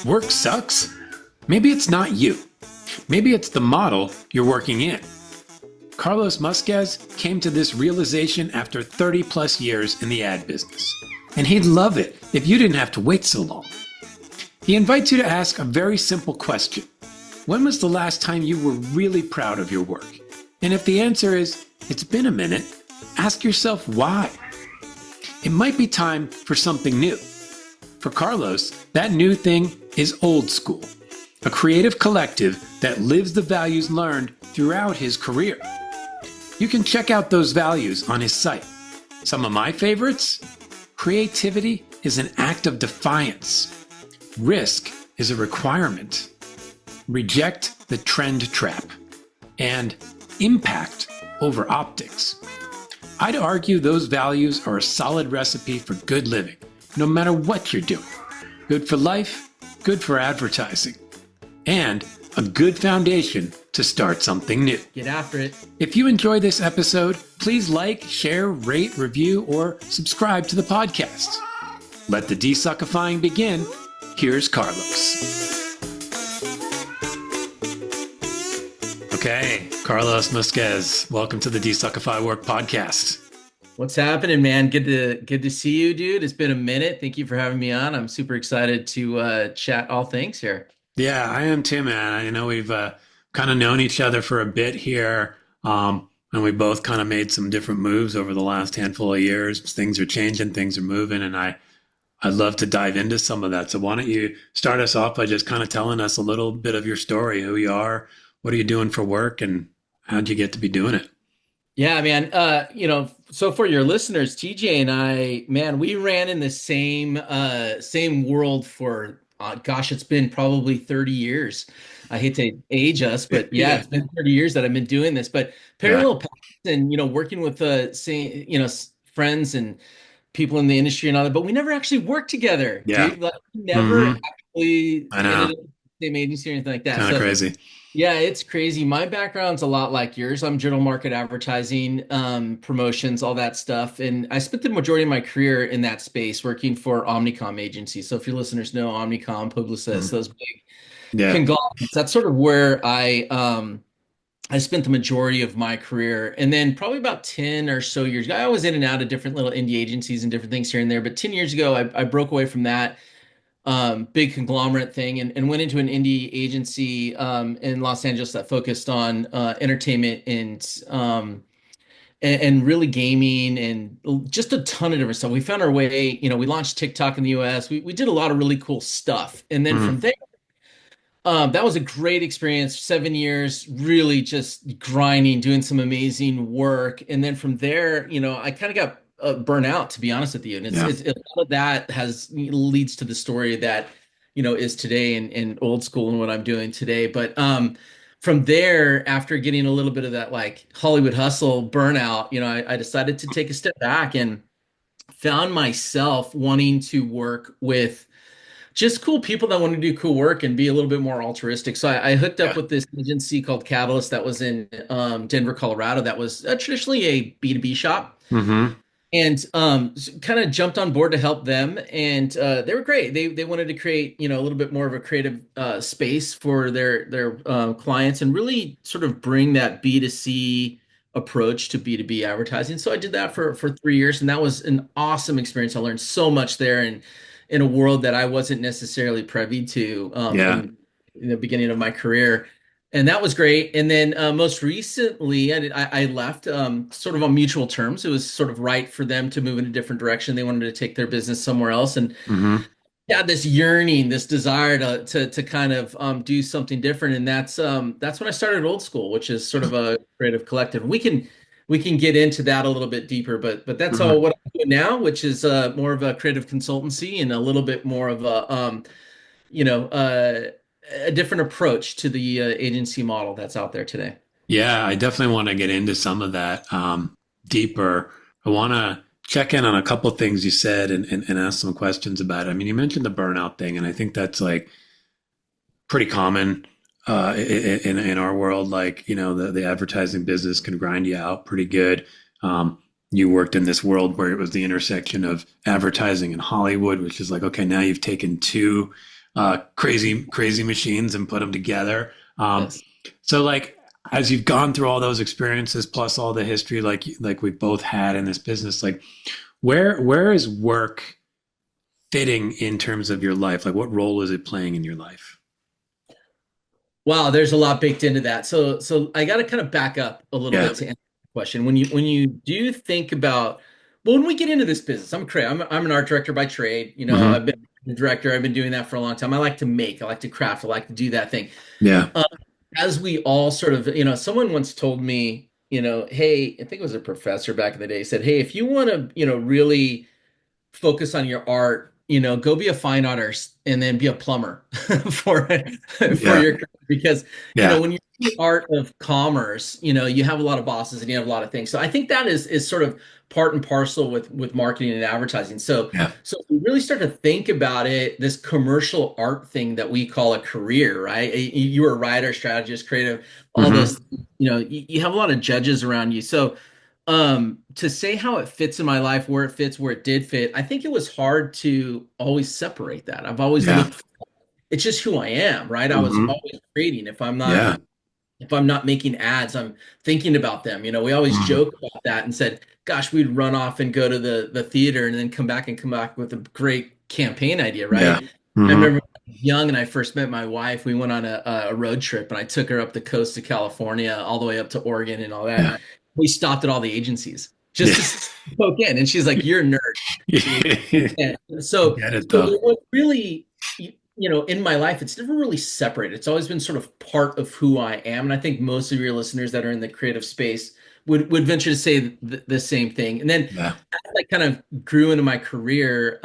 Work sucks? Maybe it's not you. Maybe it's the model you're working in. Carlos Musquez came to this realization after 30 plus years in the ad business. And he'd love it if you didn't have to wait so long. He invites you to ask a very simple question. When was the last time you were really proud of your work? And if the answer is, it's been a minute, ask yourself why. It might be time for something new. For Carlos, that new thing is Old School, a creative collective that lives the values learned throughout his career. You can check out those values on his site. Some of my favorites? Creativity is an act of defiance. Risk is a requirement. Reject the trend trap. And impact over optics. I'd argue those values are a solid recipe for good living, no matter what you're doing. Good for life, good for advertising, and a good foundation to start something new. Get after it. If you enjoy this episode, please like, share, rate, review, or subscribe to the podcast. Let the desuckifying begin. Here's Carlos. Okay, Carlos Musquez, welcome to the Desuckify Work podcast. What's happening, man? Good to see you, dude. It's been a minute. Thank you for having me on. I'm super excited to chat all things here. Yeah, I am too, man. I know we've kind of known each other for a bit here, and we both kind of made some different moves over the last handful of years. Things are changing, things are moving, and I'd love to dive into some of that. So why don't you start us off by just kind of telling us a little bit of your story, who you are, what are you doing for work, and how'd you get to be doing it? Yeah, man. So for your listeners, TJ and I, man, we ran in the same world for, it's been probably 30 years. I hate to age us, but yeah, it's been 30 years that I've been doing this. But parallel paths and, working with friends and people in the industry and all that, but we never actually worked together. Yeah. Dude. Like, we never actually I know. ended up in the same agency or anything like that. Kind of crazy. Yeah, it's crazy. My background's a lot like yours. I'm general market advertising, promotions, all that stuff. And I spent the majority of my career in that space working for Omnicom agencies. So if your listeners know Omnicom, Publicis, those big conglomerates, that's sort of where I spent the majority of my career. And then probably about 10 or so years ago, I was in and out of different little indie agencies and different things here and there. But 10 years ago, I broke away from that big conglomerate thing and went into an indie agency in Los Angeles that focused on entertainment and really gaming and just a ton of different stuff. We found our way, we launched TikTok in the US. We did a lot of really cool stuff. And then from there, that was a great experience. 7 years, really just grinding, doing some amazing work. And then from there, I kind of got burnout, to be honest with you. And it's all of that leads to the story that, is today in Old School and what I'm doing today. But from there, after getting a little bit of that like Hollywood hustle burnout, I decided to take a step back and found myself wanting to work with just cool people that want to do cool work and be a little bit more altruistic. So I hooked up with this agency called Catalyst that was in Denver, Colorado. That was traditionally a B2B shop. And kind of jumped on board to help them. And they were great. They wanted to create, a little bit more of a creative space for their clients and really sort of bring that B2C approach to B2B advertising. So I did that for 3 years, and that was an awesome experience. I learned so much there and in a world that I wasn't necessarily privy to in the beginning of my career. And that was great. And then most recently, I left sort of on mutual terms. It was sort of right for them to move in a different direction. They wanted to take their business somewhere else. And had this yearning, this desire to kind of do something different. And that's when I started Old School, which is sort of a creative collective. We can get into that a little bit deeper, but that's all what I'm doing now, which is more of a creative consultancy and a little bit more of a different approach to the agency model that's out there today. Yeah, I definitely want to get into some of that deeper. I want to check in on a couple of things you said and ask some questions about it. I mean, you mentioned the burnout thing, and I think that's like pretty common in our world. Like, the advertising business can grind you out pretty good. You worked in this world where it was the intersection of advertising and Hollywood, which is like, okay, now you've taken two crazy machines and put them together. Yes. So like as you've gone through all those experiences plus all the history like we both had in this business, like where is work fitting in terms of your life? Like what role is it playing in your life? Wow, there's a lot baked into that. So I got to kind of back up a little Yeah. bit to answer the question. When you do think about, well, when we get into this business, I'm an art director by trade. Hmm. I've been a director. I've been doing that for a long time. I like to make, I like to craft, I like to do that thing. Yeah. Um, as we all sort of, someone once told me, hey, I think it was a professor back in the day, said, hey, if you want to, really focus on your art, go be a fine artist and then be a plumber for for Yeah. your career. Because, Yeah. when you're in the art of commerce, you have a lot of bosses and you have a lot of things. So I think that is sort of part and parcel with marketing and advertising. So Yeah. so if we really start to think about it, this commercial art thing that we call a career, right? You were a writer, strategist, creative, all Hmm. those, you have a lot of judges around you. So to say how it fits in my life, where it fits, where it did fit, I think it was hard to always separate that. I've always Yeah. looked, it's just who I am, right? I was Hmm. always creating. Yeah. If I'm not making ads, I'm thinking about them. We always Hmm. joke about that and said, gosh, we'd run off and go to the theater and then come back with a great campaign idea, Yeah. right? I Hmm. remember when I was young and I first met my wife, we went on a road trip and I took her up the coast of California, all the way up to Oregon and all that. Yeah. We stopped at all the agencies just Yeah. to poke in. And she's like, you're a nerd. Yeah. I So, get it so though. it was really, in my life, it's never really separated. It's always been sort of part of who I am. And I think most of your listeners that are in the creative space would venture to say the same thing. And then Yeah. as I kind of grew into my career,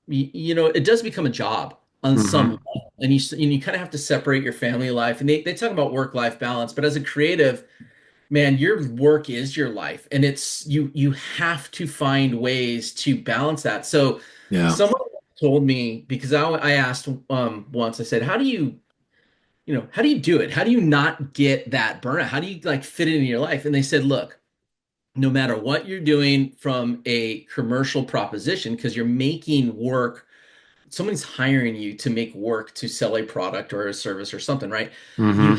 it does become a job on some Hmm. level. And you kind of have to separate your family life. And they talk about work-life balance, but as a creative, man, your work is your life, and it's you have to find ways to balance that. So Yeah. someone told me, because I asked once, I said, how do you do it? How do you not get that burnout? How do you like fit it in your life? And they said, look, no matter what you're doing from a commercial proposition, because you're making work, someone's hiring you to make work to sell a product or a service or something, right? You Hmm.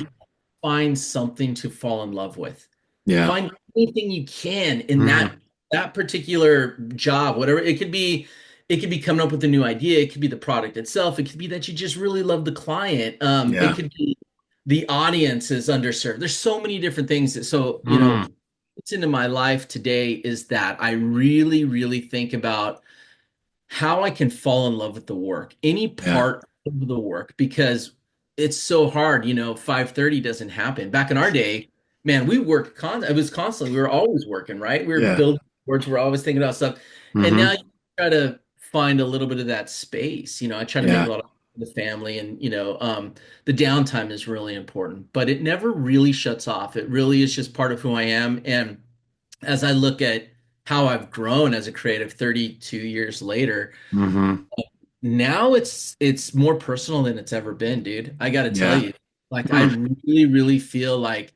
find something to fall in love with. Yeah. Find anything you can in that Hmm. that particular job, whatever it could be. It could be coming up with a new idea. It could be the product itself. It could be that you just really love the client. It Yeah. could be the audience is underserved. There's so many different things so Mm. what's into my life today is that I really, really think about how I can fall in love with the work, any Yeah. part of the work, because it's so hard. 5:30 doesn't happen. Back in our day, man, we worked it was constantly, we were always working, right? We were Yeah. building words, we're always thinking about stuff. And now Hmm. you try to find a little bit of that space. I try to make Yeah. a lot of the family and the downtime is really important, but it never really shuts off. It really is just part of who I am. And as I look at how I've grown as a creative 32 years later, Hmm. now it's more personal than it's ever been, dude. I got to tell Yeah. you. Like I Mm. really, really feel like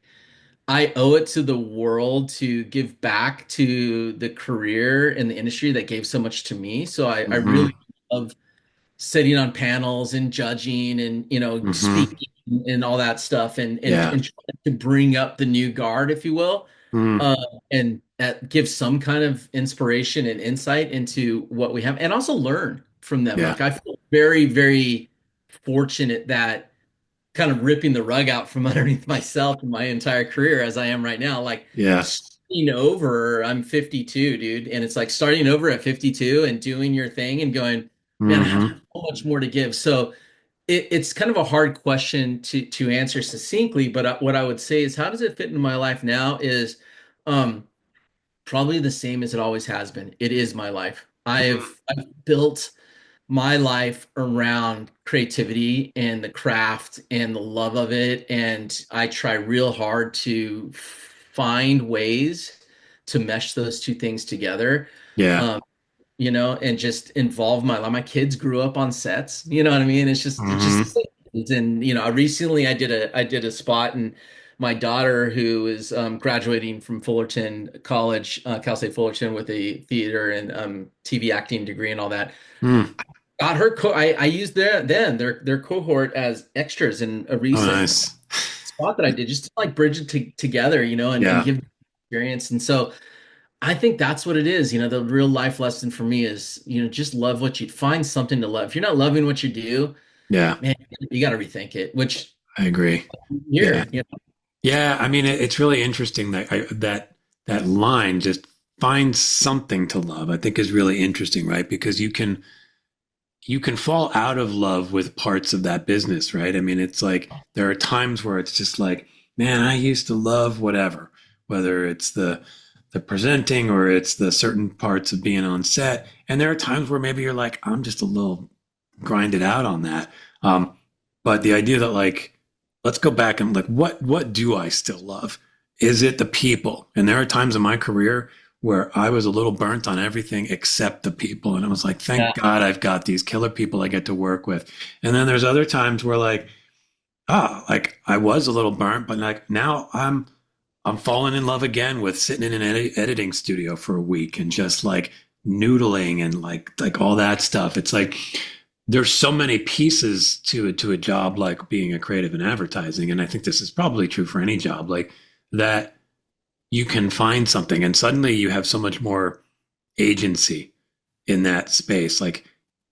I owe it to the world to give back to the career and the industry that gave so much to me. So I Hmm. really love sitting on panels and judging and Hmm. speaking and all that stuff Yeah. and trying to bring up the new guard, if you will, Mm. uh, and give some kind of inspiration and insight into what we have, and also learn from them. Yeah. Like I feel very, very fortunate that kind of ripping the rug out from underneath myself in my entire career as I am right now. Like Yeah. starting over, I'm 52, dude, and it's like starting over at 52 and doing your thing and going, man, I have Hmm. so much more to give. So it's kind of a hard question to answer succinctly, but what I would say is, how does it fit into my life now? Is um, probably the same as it always has been. It is my life. I've built my life around creativity and the craft and the love of it. And I try real hard to find ways to mesh those two things together. Yeah. Um, and just involve my life. My kids grew up on sets. You know what I mean? It's just, Hmm. and recently I did a spot, and my daughter, who is graduating from Fullerton College, Cal State Fullerton, with a theater and TV acting degree and all that. Mm. got her. I used their cohort as extras in a Oh, recent nice. spot that I did, just to like bridge it together, and Yeah. give experience. And so I think that's what it is. The real life lesson for me is, just love what you find something to love. If you're not loving what you do, Yeah. man, you got to rethink it. Which I agree. Yeah. here, Yeah. I mean, it's really interesting that that line, just find something to love, I think is really interesting, right? Because you can fall out of love with parts of that business, right? I mean, it's like there are times where it's just like, man, I used to love whatever, whether it's the presenting or it's the certain parts of being on set. And there are times where maybe you're like, I'm just a little grinded out on that. Um, but the idea that like, let's go back and like, what do I still love? Is it the people? And there are times in my career where I was a little burnt on everything except the people. And I was like, yeah, thank God I've got these killer people I get to work with. And then there's other times where like, like I was a little burnt, but like now I'm falling in love again with sitting in an editing studio for a week and just like noodling and like all that stuff. It's like there's so many pieces to a job like being a creative in advertising, and I think this is probably true for any job like that. You can find something, and suddenly you have so much more agency in that space. Like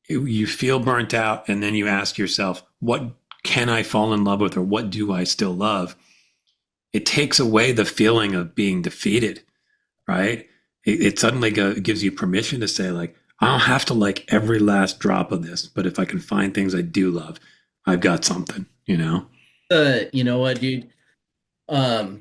you feel burnt out, and then you ask yourself, what can I fall in love with, or what do I still love? It takes away the feeling of being defeated, right? It suddenly gives you permission to say, like, I don't have to like every last drop of this, but if I can find things I do love, I've got something, you know? you know what, dude?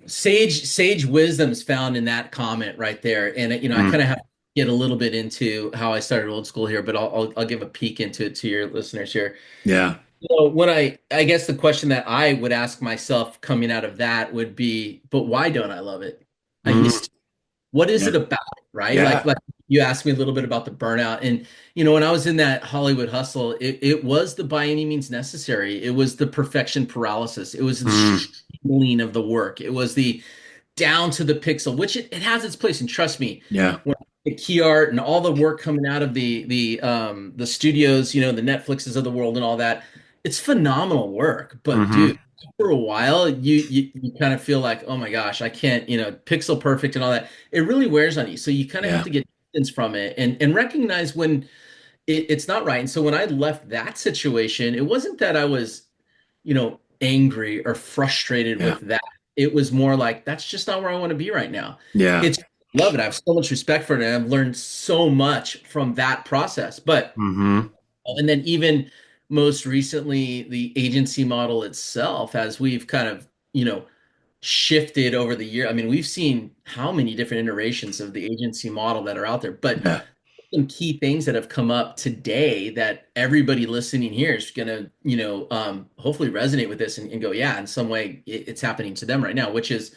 Sage wisdom is found in that comment right there. And I Mm, kind of have to get a little bit into how I started old school here, but I'll give a peek into it to your listeners here. yeah. So when I guess the question that I would ask myself coming out of that would be, but why don't I love it? I Mm, used to. What is yeah. it about it, right? Like Yeah. like you asked me a little bit about the burnout, and when I was in that Hollywood hustle, it was the by any means necessary. It was the perfection paralysis. It was the Mm, streamlining of the work. It was the down to the pixel, which it has its place. And trust me, yeah. when the key art and all the work coming out of the studios, the Netflixes of the world and all that, it's phenomenal work. But Hmm. dude, for a while, you kind of feel like, oh my gosh, I can't, pixel perfect and all that. It really wears on you. So you kind of have Yeah. to get distance from it and recognize when it's not right. And so when I left that situation, it wasn't that I was angry or frustrated Yeah. with that. It was more like, that's just not where I want to be right now. Yeah. It's love it. I have so much respect for it. And I've learned so much from that process. But, Hmm. and then even most recently, the agency model itself, as we've kind of, shifted over the year. I mean, we've seen how many different iterations of the agency model that are out there, but Yeah. some key things that have come up today that everybody listening here is going to, hopefully resonate with this and go, yeah, in some way it's happening to them right now, which is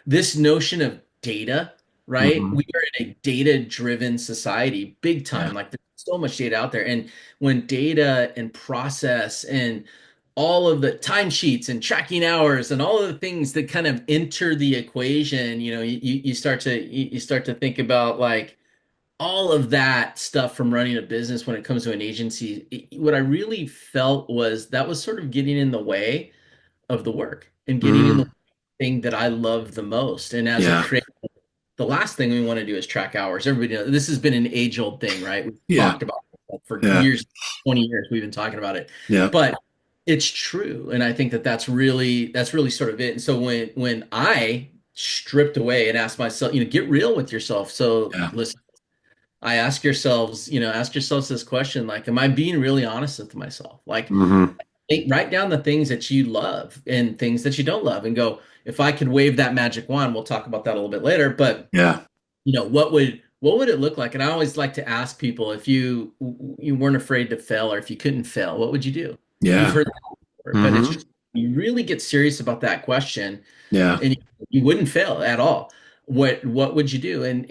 this notion of data, right? Hmm. We are in a data-driven society, big Yeah. time. Like there's so much data out there. And when data and process and all of the timesheets and tracking hours and all of the things that kind of enter the equation, you start to think about like all of that stuff from running a business when it comes to an agency. What I really felt was that was sort of getting in the way of the work and getting in the Mm, thing that I love the most. And as a yeah. creator, the last thing we want to do is track hours. Everybody knows this has been an age-old thing, right? We've Yeah. talked about it for Yeah. years, 20 years we've been talking about it. Yeah. But it's true. And I think that that's really sort of it. And so when I stripped away and asked myself, get real with yourself. So Yeah. listen, ask yourselves this question, like, am I being really honest with myself? Like, Hmm. write down the things that you love and things that you don't love and go, if I could wave that magic wand, we'll talk about that a little bit later, but Yeah. what would it look like? And I always like to ask people, if you weren't afraid to fail, or if you couldn't fail, what would you do? You've Yeah. heard that before, but it's Hmm. just, you really get serious about that question, Yeah. and you wouldn't fail at all. What would you do? And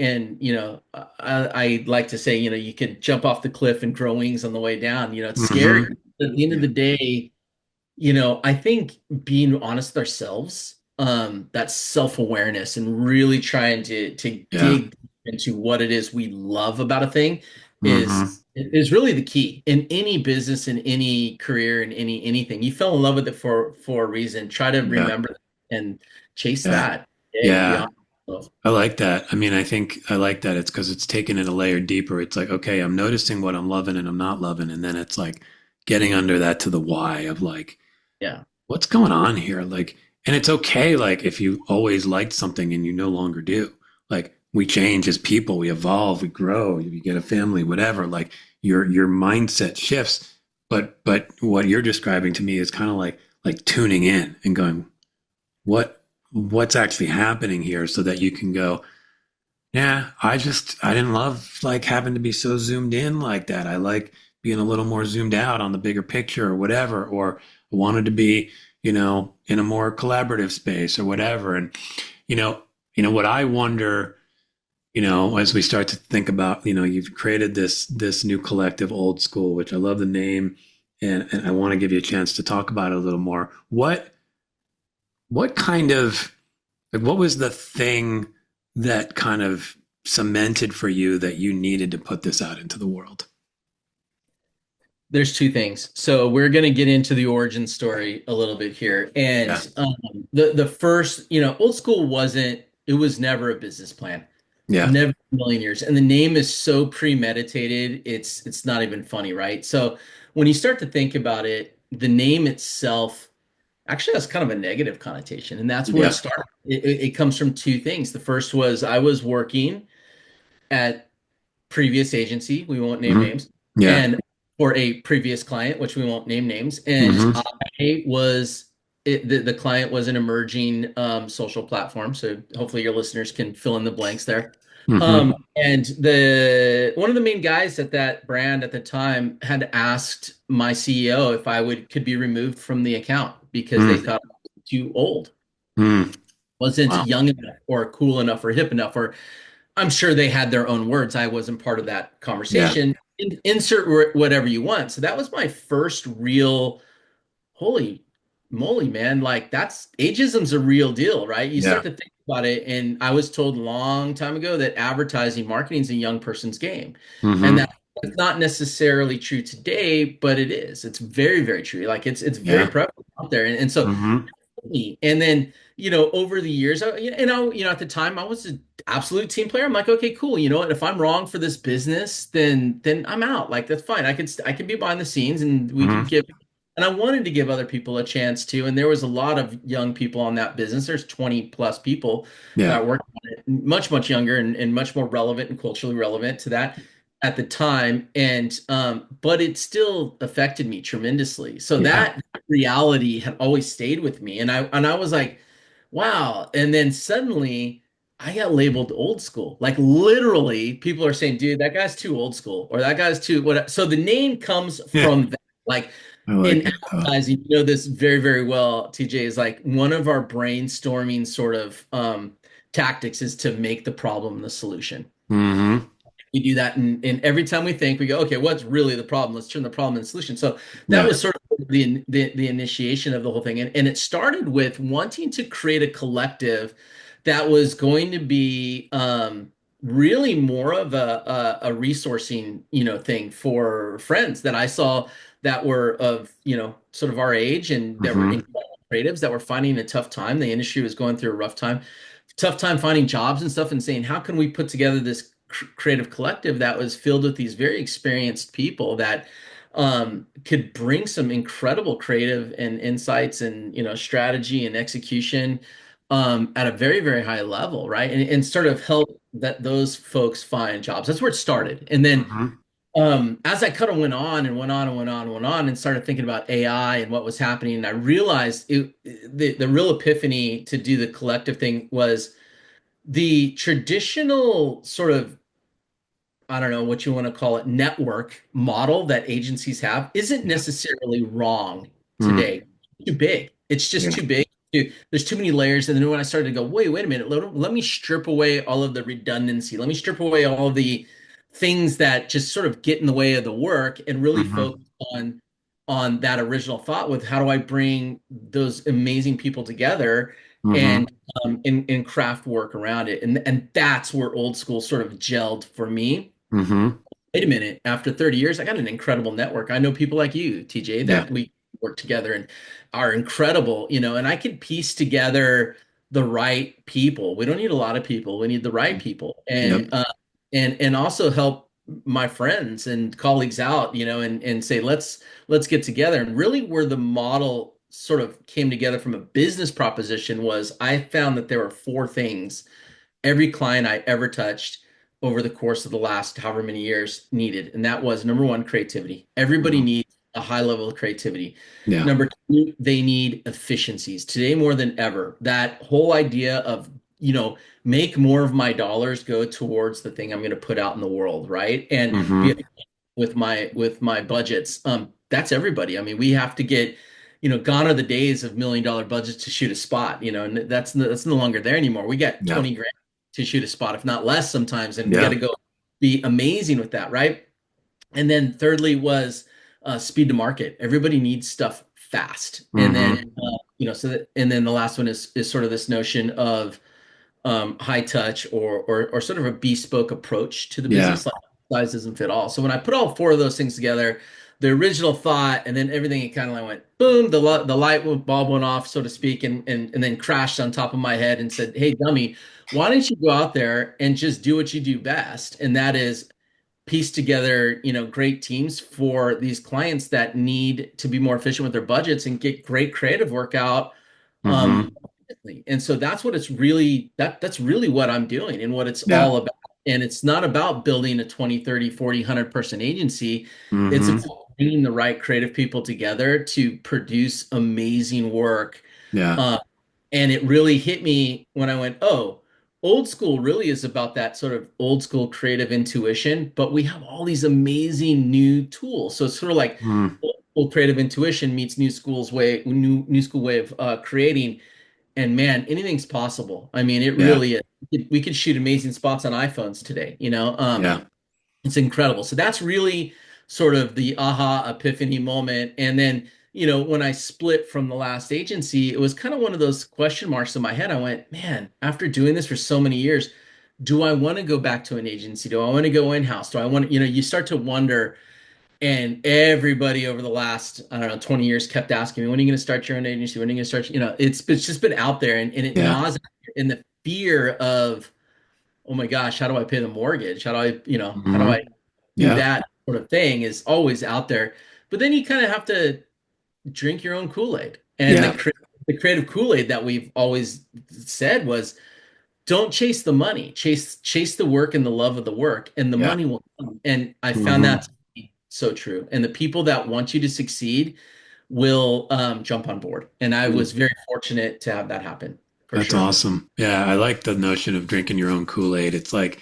I like to say, you could jump off the cliff and grow wings on the way down. It's scary. Hmm. At the end of Yeah. the day, I think being honest with ourselves, that self-awareness and really trying to Yeah. dig into what it is we love about a thing Hmm. is It is really the key in any business, in any career, in anything. You fell in love with it for a reason. Try to Yeah. remember that and chase Yeah. that. Big, Yeah. beyond yourself. I like that. I mean, I think I like that. It's because it's taken it a layer deeper. It's like, okay, I'm noticing what I'm loving and I'm not loving. And then it's like getting under that to the why of like, Yeah. what's going on here? Like, and it's okay, like, if you always liked something and you no longer do. Like, we change as people, we evolve, we grow, you get a family, whatever. Like, your mindset shifts. But what you're describing to me is kind of like tuning in and going, what's actually happening here so that you can go, yeah, I didn't love like having to be so zoomed in like that. I like being a little more zoomed out on the bigger picture or whatever, or I wanted to be, in a more collaborative space or whatever. And, you know, what I wonder, as we start to think about, you've created this new collective Old School, which I love the name, and I want to give you a chance to talk about it a little more. What kind of like what was the thing that kind of cemented for you that you needed to put this out into the world? There's two things. So we're going to get into the origin story a little bit here. And Yeah. the first, old school wasn't, it was never a business plan. Yeah. Never in a million years. And the name is so premeditated, it's not even funny, right? So when you start to think about it, the name itself actually has kind of a negative connotation. And that's where it Yeah. started. It comes from two things. The first was I was working at previous agency, we won't name Hmm. names, Yeah. and for a previous client, which we won't name names. And Hmm. I was the client was an emerging social platform. So hopefully your listeners can fill in the blanks there. Hmm. And the one of the main guys at that brand at the time had asked my CEO if I would could be removed from the account because they Mm. thought I was too old, Mm. wasn't Wow. young enough or cool enough or hip enough, or I'm sure they had their own words. I wasn't part of that Yeah. conversation. Insert whatever you want. So that was my first real, holy moly, man. Like that's ageism's a real deal, right? You Yeah. start to think about it. And I was told a long time ago that advertising marketing is a young person's game. And Hmm. that's not necessarily true today, but it is. It's very, very true. Like it's very Yeah. prevalent out there. And so Hmm. me. And then, over the years, at the time I was an absolute team player. I'm like, okay, cool. You know what? If I'm wrong for this business, then I'm out. Like that's fine. I can be behind the scenes and we can Hmm. give. And I wanted to give other people a chance too. And there was a lot of young people on that business. There's 20 plus people Yeah. that worked on it, much, much younger and much more relevant and culturally relevant to that at the time. And but it still affected me tremendously. So Yeah. that reality had always stayed with me. And I was like, wow. And then suddenly I got labeled old school. Like literally, people are saying, dude, that guy's too old school, or that guy's too what. So the name comes Yeah. from that. Like I like in it. advertising, this very, very well, TJ, is like one of our brainstorming sort of tactics is to make the problem the solution. Hmm. We do that, and every time we think, we go, okay, what's really the problem? Let's turn the problem into solution. So that Yeah. was sort of the initiation of the whole thing, and it started with wanting to create a collective that was going to be really more of a resourcing thing for friends that I saw that were of sort of our age and that were Hmm. incredible creatives that were finding a tough time. The industry was going through a tough time finding jobs and stuff, and saying, how can we put together this creative collective that was filled with these very experienced people that could bring some incredible creative and insights and strategy and execution at a very, very high level, right? And sort of help those folks find jobs. That's where it started. And then Hmm. as I kind of went on and went on and went on and went on and started thinking about AI and what was happening, and I realized the real epiphany to do the collective thing was the traditional sort of, I don't know what you want to call it, network model that agencies have isn't Yeah. necessarily wrong Mm. today. Too big. It's just Yeah. too big. There's too many layers. And then when I started to go, wait a minute, let me strip away all of the redundancy. Let me strip away all of the things that just sort of get in the way of the work and really Hmm. focus on that original thought with how do I bring those amazing people together Hmm. and and craft work around it. And that's where old school sort of gelled for me. Hmm. wait a minute, after 30 years, I got an incredible network. I know people like you, TJ, Yeah. that we work together and are incredible, and I can piece together the right people. We don't need a lot of people. We need the right people. Yep. And also help my friends and colleagues out, and say, let's get together. And really where the model sort of came together from a business proposition was I found that there were four things every client I ever touched over the course of the last however many years needed. And that was number one, creativity. Everybody Mhm. needs a high level of creativity. Yeah. Number two, they need efficiencies today more than ever. That whole idea of, make more of my dollars go towards the thing I'm going to put out in the world, right? And be Hmm. with my budgets. That's everybody. I mean, we have to get, gone are the days of $1 million budgets to shoot a spot, and that's no longer there anymore. We got Yeah. 20 grand to shoot a spot, if not less sometimes, and we got Yeah. to go be amazing with that, right? And then thirdly was speed to market. Everybody needs stuff fast, and then Hmm. and then the last one is sort of this notion of high touch or sort of a bespoke approach to the Yeah. business. Like size doesn't fit all. So when I put all four of those things together, the original thought and then everything, it kind of like went boom. The light bulb went off, so to speak, and then crashed on top of my head and said, "Hey, dummy, why don't you go out there and just do what you do best?" And that is piece together, great teams for these clients that need to be more efficient with their budgets and get great creative work out. Hmm. And so that's what it's really that's really what I'm doing and what it's Yeah. all about. And it's not about building a 20, 30, 40, 100 person agency. It's Hmm. about bringing the right creative people together to produce amazing work. Yeah. Uh, and it really hit me when I went, oh, old school really is about that sort of old school creative intuition, but we have all these amazing new tools. So it's sort of like Mm. old school creative intuition meets new school way of creating. And man, anything's possible. I mean, it Yeah. really is. We could shoot amazing spots on iPhones today, Yeah. it's incredible. So that's really sort of the aha epiphany moment. And then, when I split from the last agency, it was kind of one of those question marks in my head. I went, man, after doing this for so many years, do I want to go back to an agency? Do I want to go in-house? Do I want to, you start to wonder. And everybody over the last, I don't know, 20 years kept asking me, when are you going to start your own agency? When are you going to start, it's just been out there and it Yeah. gnaws in the fear of, oh my gosh, how do I pay the mortgage? How do Hmm. I do Yeah. that sort of thing is always out there. But then you kind of have to drink your own Kool-Aid. And Yeah. the creative Kool-Aid that we've always said was don't chase the money, chase the work and the love of the work, and the Yeah. money will come. And I found Hmm. that to be so true. And the people that want you to succeed will jump on board. And I was very fortunate to have that happen for That's sure. awesome. Yeah, I like the notion of drinking your own Kool-Aid. It's like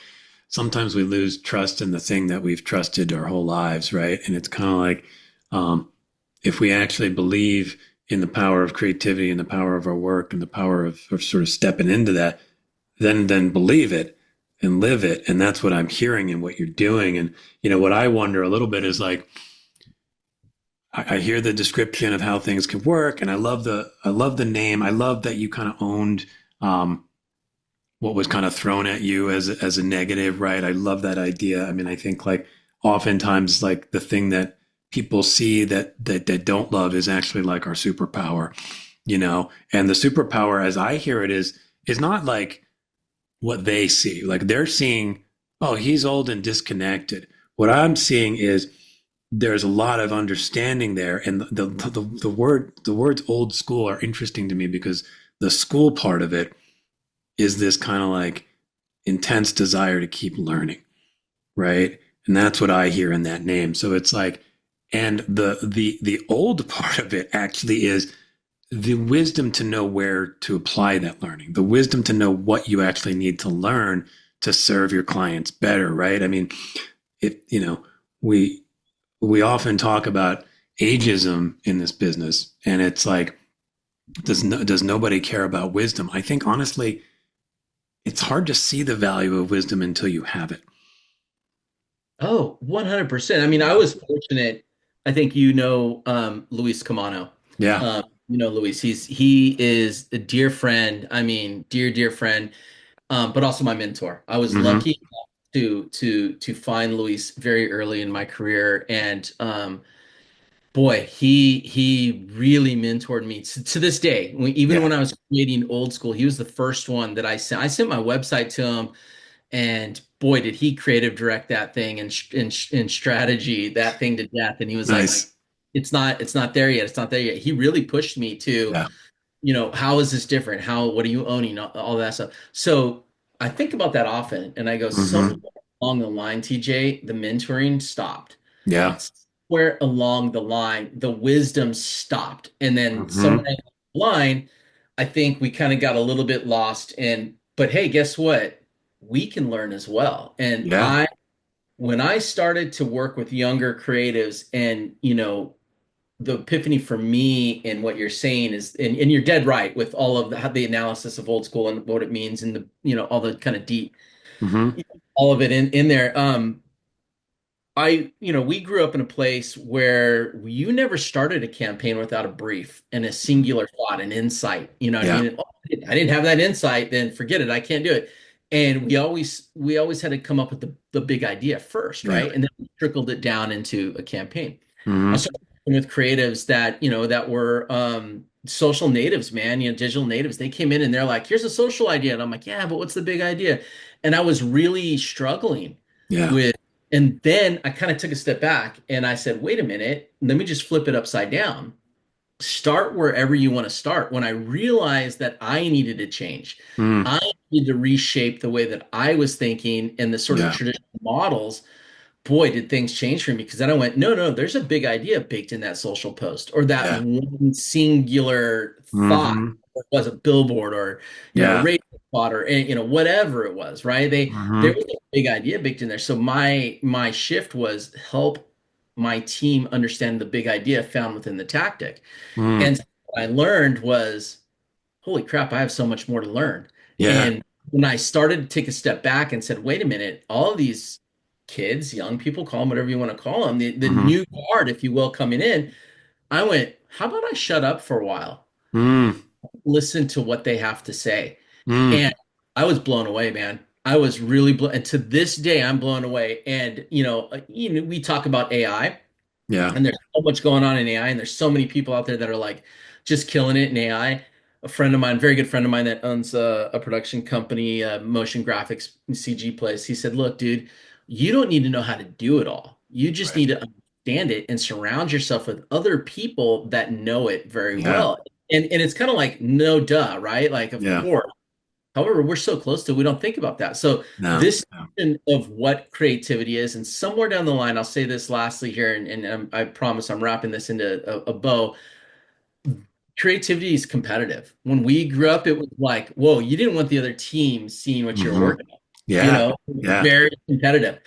sometimes we lose trust in the thing that we've trusted our whole lives, right? And it's kind of like um, if we actually believe in the power of creativity and the power of our work and the power of sort of stepping into that, then believe it and live it. And that's what I'm hearing in what you're doing. And what I wonder a little bit is like I hear the description of how things can work, and I love the name. I love that you kind of owned what was kind of thrown at you as a negative, right? I love that idea. I mean, I think like oftentimes like the thing that people see that don't love is actually like our superpower, and the superpower as I hear it is not like what they see. Like they're seeing, oh, he's old and disconnected. What I'm seeing is there's a lot of understanding there, and the words old school are interesting to me because the school part of it is this kind of like intense desire to keep learning, right? And that's what I hear in that name. So it's like, and the old part of it actually is the wisdom to know where to apply that learning, the wisdom to know what you actually need to learn to serve your clients better, right? I mean, if we often talk about ageism in this business, and it's like, does nobody care about wisdom? I think honestly, it's hard to see the value of wisdom until you have it. Oh, 100%. I mean, I Yeah. was fortunate. I think Luis Camano. Yeah. Luis. He is a dear friend. I mean, dear, dear friend, but also my mentor. I was Hmm. lucky. to find Luis very early in my career, and boy, he really mentored me to this day. Even Yeah. when I was creating old school, he was the first one that I sent. I sent my website to him, and boy, did he creative direct that thing and strategy that thing to death. And he was like, Nice. it's not there yet. It's not there yet. He really pushed me to, Yeah. how is this different? What are you owning? All that stuff. So I think about that often, and I go, somewhere Hmm. along the line, TJ, the mentoring stopped. Yeah. Somewhere along the line, the wisdom stopped. And then somewhere Hmm. along the line, I think we kind of got a little bit lost. But hey, guess what? We can learn as well. And Yeah. when I started to work with younger creatives, and the epiphany for me and what you're saying is, and you're dead right with all of the analysis of old school and what it means, and all the kind of deep, Hmm. all of it in there. We grew up in a place where you never started a campaign without a brief and a singular thought and insight. You know what I Yeah. mean? Oh, I didn't have that insight, then forget it. I can't do it. And we always had to come up with the big idea first, Yeah. right? And then we trickled it down into a campaign. I Hmm. started working with creatives that were social natives, man, digital natives. They came in and they're like, here's a social idea. And I'm like, yeah, but what's the big idea? And I was really struggling Yeah. with, and then I kind of took a step back and I said, wait a minute, let me just flip it upside down. Start wherever you want to start. When I realized that I needed to change, Mm. I needed to reshape the way that I was thinking and the sort of Yeah. traditional models. Boy, did things change for me, because then I went, no, no, there's a big idea baked in that social post, or that Yeah. one singular thought. Hmm. Or it was a billboard, or a Yeah. radio spot, or whatever it was, right? There Hmm. was a big idea baked in there. So my shift was help my team understand the big idea found within the tactic. Mm. And what I learned was, holy crap, I have so much more to learn. Yeah. And when I started to take a step back and said, wait a minute, all of these kids, young people, call them whatever you want to call them, the Hmm. new guard, if you will, coming in, I went, how about I shut up for a while, Mm. listen to what they have to say? Mm. And I was blown away, man. I was really blown. And to this day, I'm blown away. And, we talk about AI. Yeah. And there's so much going on in AI, and there's so many people out there that are like just killing it in AI. A friend of mine, very good friend of mine that owns a production company, motion graphics, CG place. He said, "Look, dude, you don't need to know how to do it all. You just Right. need to understand it and surround yourself with other people that know it very Yeah. well." And it's kind of like, no duh, right? Like, of Yeah. course. However, we're so close to it, we don't think about that. So No. this No. notion of what creativity is, and somewhere down the line, I'll say this lastly here, and I promise I'm wrapping this into a bow. Creativity is competitive. When we grew Right. up, it was like, whoa, you didn't want the other team seeing what you're Hmm. working on. Yeah. Yeah. Very competitive.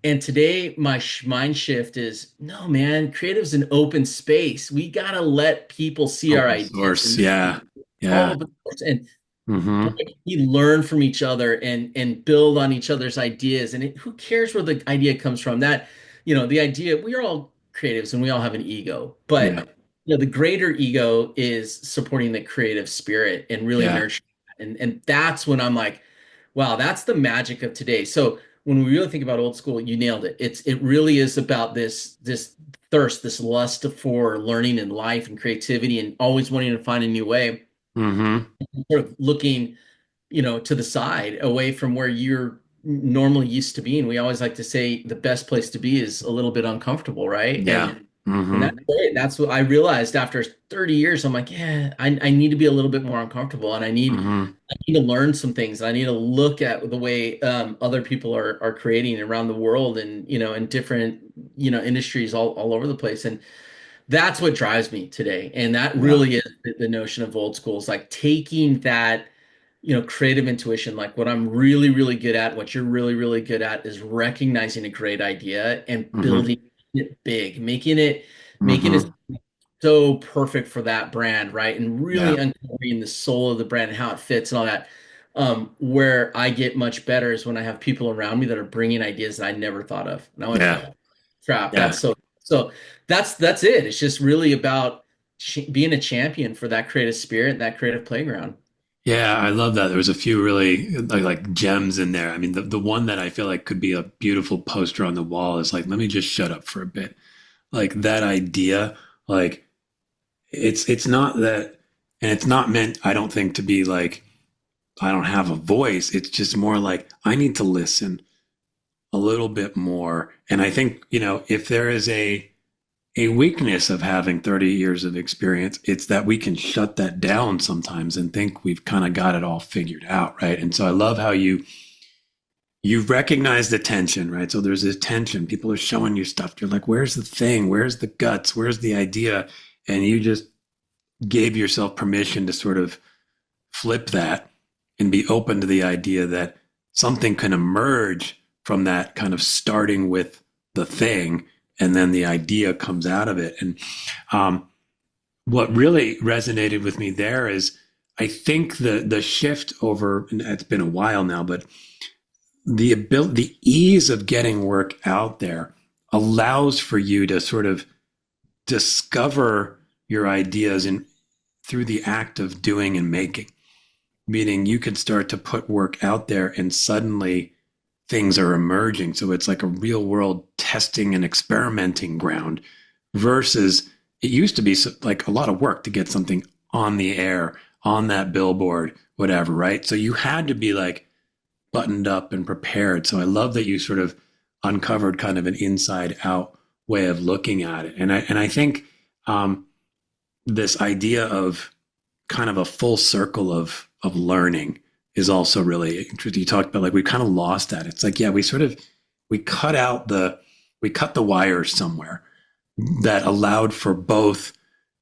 And today, my mind shift is, no, man, creative's an open space. We gotta let people see our Open ideas source. and Yeah. all Yeah. open source. And boy, Hmm. we learn from each other and build on each other's ideas. And who cares where the idea comes from? The idea, we are all creatives and we all have an ego, Yeah. but the greater ego is supporting the creative spirit and really Yeah. nurturing that. And that's when I'm like, wow, that's the magic of today. So when we really think about old school, you nailed it. It really is about this thirst, this lust for learning and life and creativity, and always wanting to find a new way, Hmm. sort of looking to the side, away from where you're normally used to being. We always like to say the best place to be is a little bit uncomfortable, right? Yeah. And that's Hmm. great. That's what I realized after 30 years. I'm like, yeah, I need to be a little bit more uncomfortable, and Hmm. I need to learn some things. And I need to look at the way other people are creating around the world, and in different industries all over the place. And that's what drives me today. And that Yeah. really is the notion of old school, is like taking that creative intuition, like what I'm really, really good at, what you're really, really good at, is recognizing a great idea and Hmm. building it big, making it Hmm. so perfect for that brand, right? And Yeah. really uncovering the soul of the brand and how it fits and all that. Where I get much better is when I have people around me that are bringing ideas that I never thought of. And I went, Yeah. oh, crap, Yeah. so that's it. It's just really about being a champion for that creative spirit, that creative playground. Yeah, I love that. There was a few really like gems in there. I mean, the one that I feel like could be a beautiful poster on the wall is like, let me just shut up for a bit. Like that idea, like it's not that, and it's not meant, I don't think, to be like I don't have a voice. It's just more like I need to listen a little bit more. And I think, if there is a weakness of having 30 years of experience, it's that we can shut that down sometimes and think we've kind of got it all figured out, right? And so I love how you've recognized the tension, right? So there's this tension. People are showing you stuff. You're like, where's the thing? Where's the guts? Where's the idea? And you just gave yourself permission to sort of flip that and be open to the idea that something can emerge from that kind of starting with the thing, and then the idea comes out of it. And what really resonated with me there is I think the shift over, and it's been a while now, but the ease of getting work out there allows for you to sort of discover your ideas in through the act of doing and making. Meaning you could start to put work out there and suddenly things are emerging. So it's like a real world testing and experimenting ground versus it used to be like a lot of work to get something on the air, on that billboard, whatever, right? So you had to be like buttoned up and prepared. So I love that you sort of uncovered kind of an inside out way of looking at it. And I think this idea of kind of a full circle of learning is also really interesting. You talked about like we kind of lost that. It's like, yeah, we cut the wires somewhere that allowed for both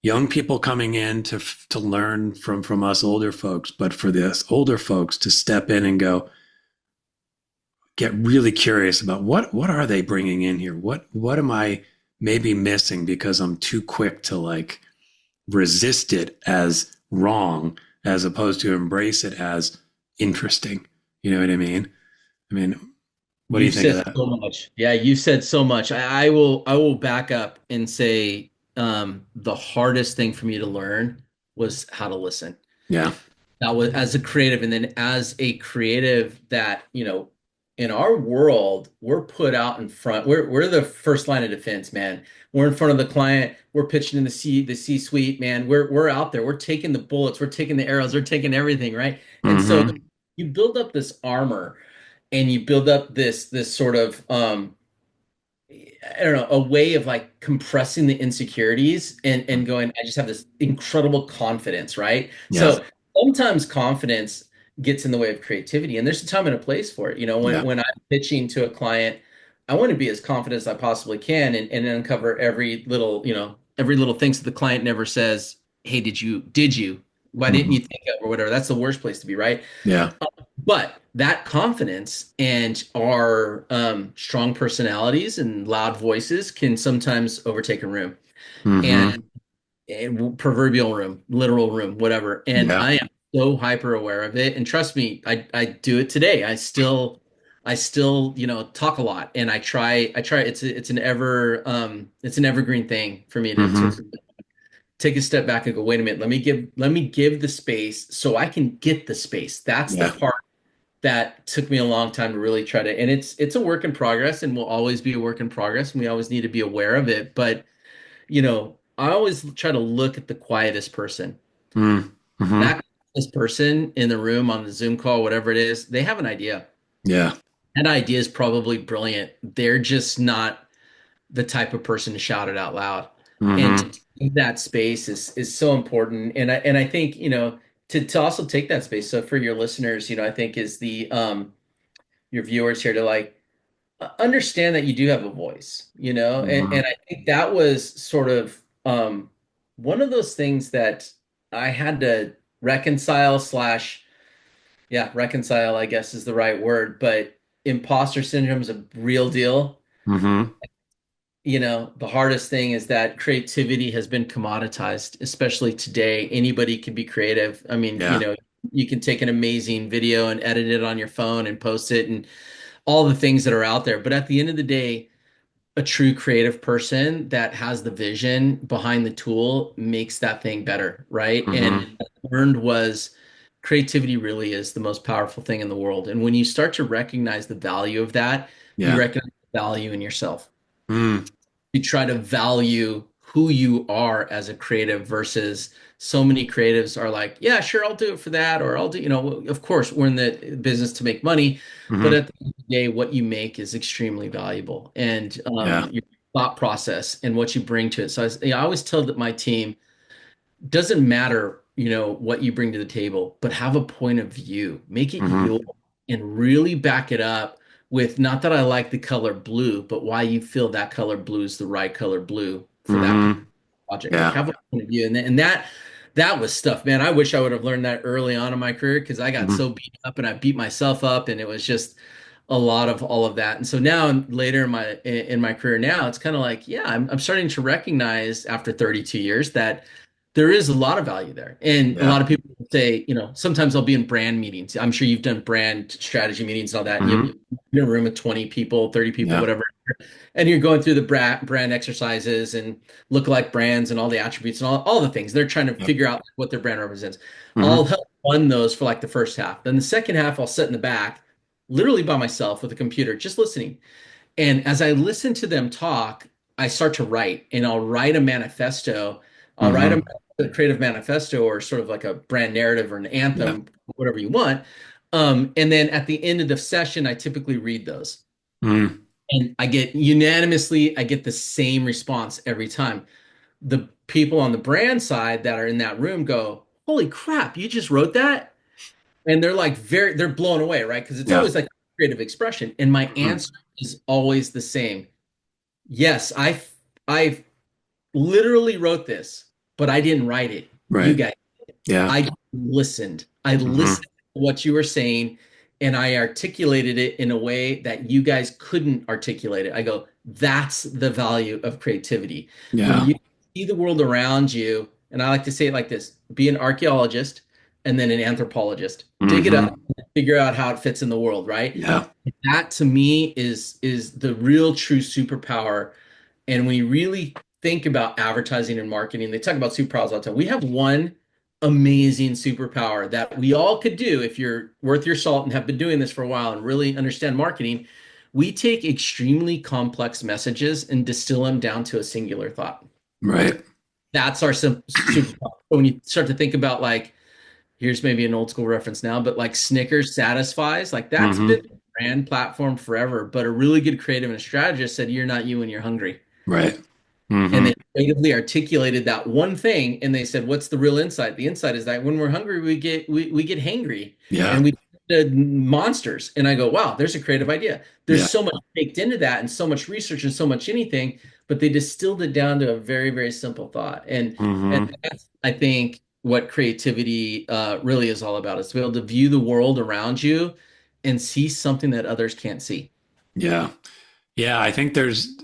young people coming in to learn from us older folks, but for this older folks to step in and go get really curious about what are they bringing in here? What am I maybe missing because I'm too quick to like resist it as wrong as opposed to embrace it as interesting. You know what I mean? I mean, what do you You've think of said that? so much. Yeah, you said so much. I will back up and say the hardest thing for me to learn was how to listen. Yeah. That was as a creative, and then as a creative that, in our world, we're put out in front. We're the first line of defense, man. We're in front of the client. We're pitching in the C suite, man. We're out there. We're taking the bullets. We're taking the arrows. We're taking everything, right? And so Mm-hmm. you build up this armor, and you build up this sort of I don't know, a way of like compressing the insecurities and going, I just have this incredible confidence, right? Yeah. So sometimes confidence gets in the way of creativity, and there's a time and a place for it. When Yeah. when I'm pitching to a client, I want to be as confident as I possibly can and uncover every little thing so the client never says, hey, did you? Why didn't Mm-hmm. you think of or whatever? That's the worst place to be, right? Yeah. But that confidence and our strong personalities and loud voices can sometimes overtake a room Mm-hmm. and proverbial room, literal room, whatever. And Yeah. I am so hyper aware of it. And trust me, I do it today. I still, talk a lot, and I try. It's an evergreen thing for me to Mm-hmm. take a step back and go, wait a minute, let me give the space so I can get the space. That's the Yeah. part that took me a long time to really try to, and it's a work in progress and will always be a work in progress, and we always need to be aware of it. But I always try to look at the quietest person. Mm-hmm. That quietest person in the room on the Zoom call, whatever it is, they have an idea. Yeah. That idea is probably brilliant. They're just not the type of person to shout it out loud. And to Mm-hmm. take that space is so important. And I think, to also take that space. So for your listeners, I think is the your viewers here to like understand that you do have a voice, and Mm-hmm. I think that was sort of one of those things that I had to reconcile slash, yeah, reconcile, I guess is the right word, but imposter syndrome is a real deal. Mm-hmm. The hardest thing is that creativity has been commoditized, especially today. Anybody can be creative. I mean, Yeah. you can take an amazing video and edit it on your phone and post it and all the things that are out there. But at the end of the day, a true creative person that has the vision behind the tool makes that thing better, right? And Mm-hmm. what I learned was creativity really is the most powerful thing in the world. And when you start to recognize the value of that, you Yeah. recognize the value in yourself. Mm. You try to value who you are as a creative versus so many creatives are like, yeah, sure, I'll do it for that, or I'll do, of course, we're in the business to make money, but Hmm. at the end of the day, what you make is extremely valuable, and Yeah. your thought process and what you bring to it. So I always tell that my team doesn't matter, what you bring to the table, but have a point of view, make it Hmm. your, and really back it up with not that I like the color blue, but why you feel that color blue is the right color blue for that Hmm. project. Like Yeah. have a point of view, and that was stuff, man. I wish I would have learned that early on in my career because I got Hmm. so beat up and I beat myself up, and it was just a lot of all of that. And so now, later in my career now, it's kind of like, yeah, I'm starting to recognize after 32 years that there is a lot of value there. And a Yeah. lot of people say, sometimes I'll be in brand meetings. I'm sure you've done brand strategy meetings and all that. Hmm. You're in a room with 20 people, 30 people, Yeah. whatever. And you're going through the brand exercises and look-alike brands and all the attributes and all the things. They're trying to Yep. figure out what their brand represents. I'll Hmm. help run those for like the first half. Then the second half, I'll sit in the back, literally by myself with a computer, just listening. And as I listen to them talk, I start to write, and I'll write a manifesto. I'll write Hmm. a creative manifesto or sort of like a brand narrative or an Yeah. anthem, whatever you want. And then at the end of the session, I typically read those. Mm. And I get the same response every time. The people on the brand side that are in that room go, "Holy crap, you just wrote that?" And they're like they're blown away, right? Because it's Yeah. always like creative expression. And my Hmm. answer is always the same. Yes, I literally wrote this, but I didn't write it. You Right. guys, Yeah. I listened. I Hmm. listened to what you were saying, and I articulated it in a way that you guys couldn't articulate it. I go, that's the value of creativity. When Yeah. you see the world around you, and I like to say it like this, be an archaeologist and then an anthropologist. Dig it up, Hmm. figure out how it fits in the world, right? Yeah. That to me is the real true superpower. And when you really think about advertising and marketing, they talk about superpowers all the time. We have one amazing superpower that we all could do if you're worth your salt and have been doing this for a while and really understand marketing. We take extremely complex messages and distill them down to a singular thought. Right. That's our superpower. So when you start to think about, like, here's maybe an old school reference now, but like Snickers satisfies, like that's been Hmm. a brand platform forever. But a really good creative and a strategist said, "You're not you when you're hungry." Right. And Hmm. they creatively articulated that one thing, and they said, "What's the real insight? The insight is that when we're hungry, we get hangry, Yeah. and we monsters." And I go, "Wow, there's a creative idea. There's Yeah. so much baked into that, and so much research, and so much anything." But they distilled it down to a very, very simple thought, and Hmm. that's, I think, what creativity really is all about: is to be able to view the world around you and see something that others can't see. Yeah. Yeah. I think there's,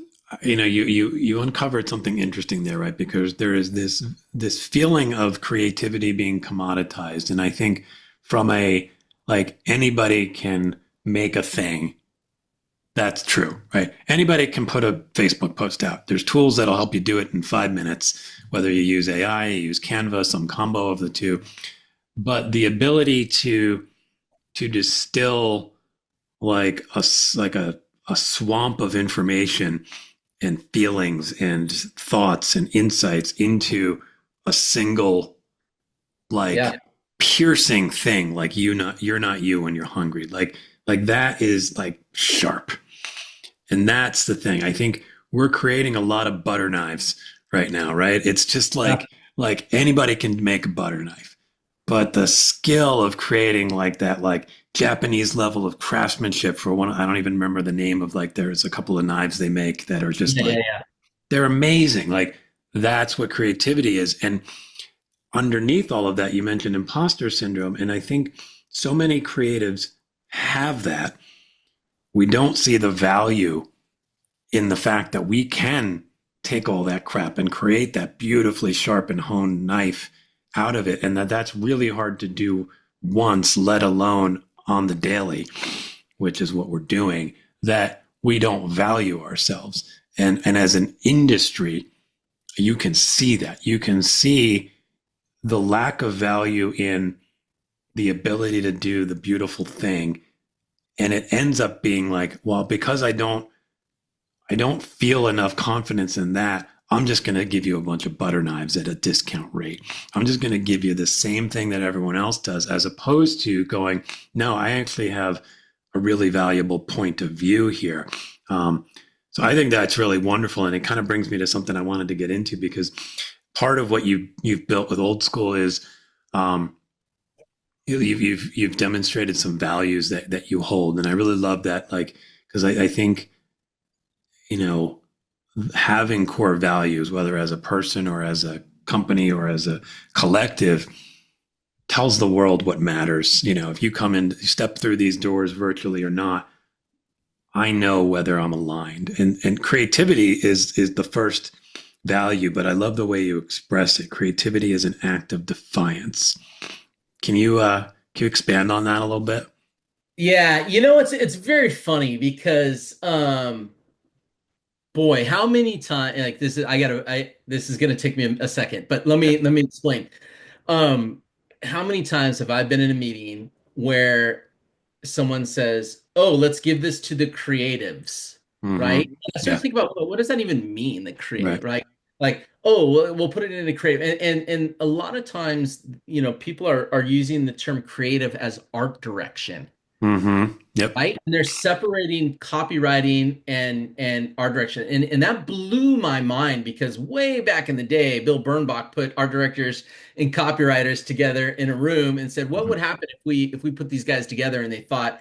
you uncovered something interesting there, right? Because there is this feeling of creativity being commoditized, and I think from a like anybody can make a thing. That's true, right? Anybody can put a Facebook post out. There's tools that'll help you do it in 5 minutes, whether you use AI, you use Canva, some combo of the two. But the ability to distill like a swamp of information and feelings and thoughts and insights into a single Yeah, like piercing thing, like you're not you when you're hungry, like that is like sharp. And that's the thing. I think we're creating a lot of butter knives right now, right? It's just yeah, like anybody can make a butter knife. But the skill of creating like that like Japanese level of craftsmanship for one, I don't even remember the name of, like, there's a couple of knives they make that are just yeah, like yeah. they're amazing. Like that's what creativity is. And underneath all of that, you mentioned imposter syndrome. And I think so many creatives have that. We don't see the value in the fact that we can take all that crap and create that beautifully sharp and honed knife out of it, and that's really hard to do once, let alone on the daily, which is what we're doing, that we don't value ourselves. And as an industry, you can see that. You can see the lack of value in the ability to do the beautiful thing. And it ends up being like, well, because I don't feel enough confidence in that. I'm just going to give you a bunch of butter knives at a discount rate. I'm just going to give you the same thing that everyone else does, as opposed to going, no, I actually have a really valuable point of view here. So I think that's really wonderful. And it kind of brings me to something I wanted to get into, because part of what you've built with Old School is um, you've demonstrated some values that you hold. And I really love that, like, because I think, you know, having core values, whether as a person or as a company or as a collective, tells the world what matters. If you come in, step through these doors virtually or not, I know whether I'm aligned. And creativity is the first value, but I love the way you express it. Creativity is an act of defiance. Can you expand on that a little bit? Yeah, it's very funny because boy, how many times like this is gonna take me a second, but let me explain. Um how many times have I been in a meeting where someone says, "Oh, let's give this to the creatives," right? Mm-hmm. And I start to Yeah. think about, well, what does that even mean, the creative, Right. right? Like, oh, we'll put it in a creative, and a lot of times, people are using the term creative as art direction, Mm-hmm. Yep. right? And they're separating copywriting and art direction, and that blew my mind because way back in the day, Bill Bernbach put art directors and copywriters together in a room and said, what Mm-hmm. would happen if we put these guys together and they thought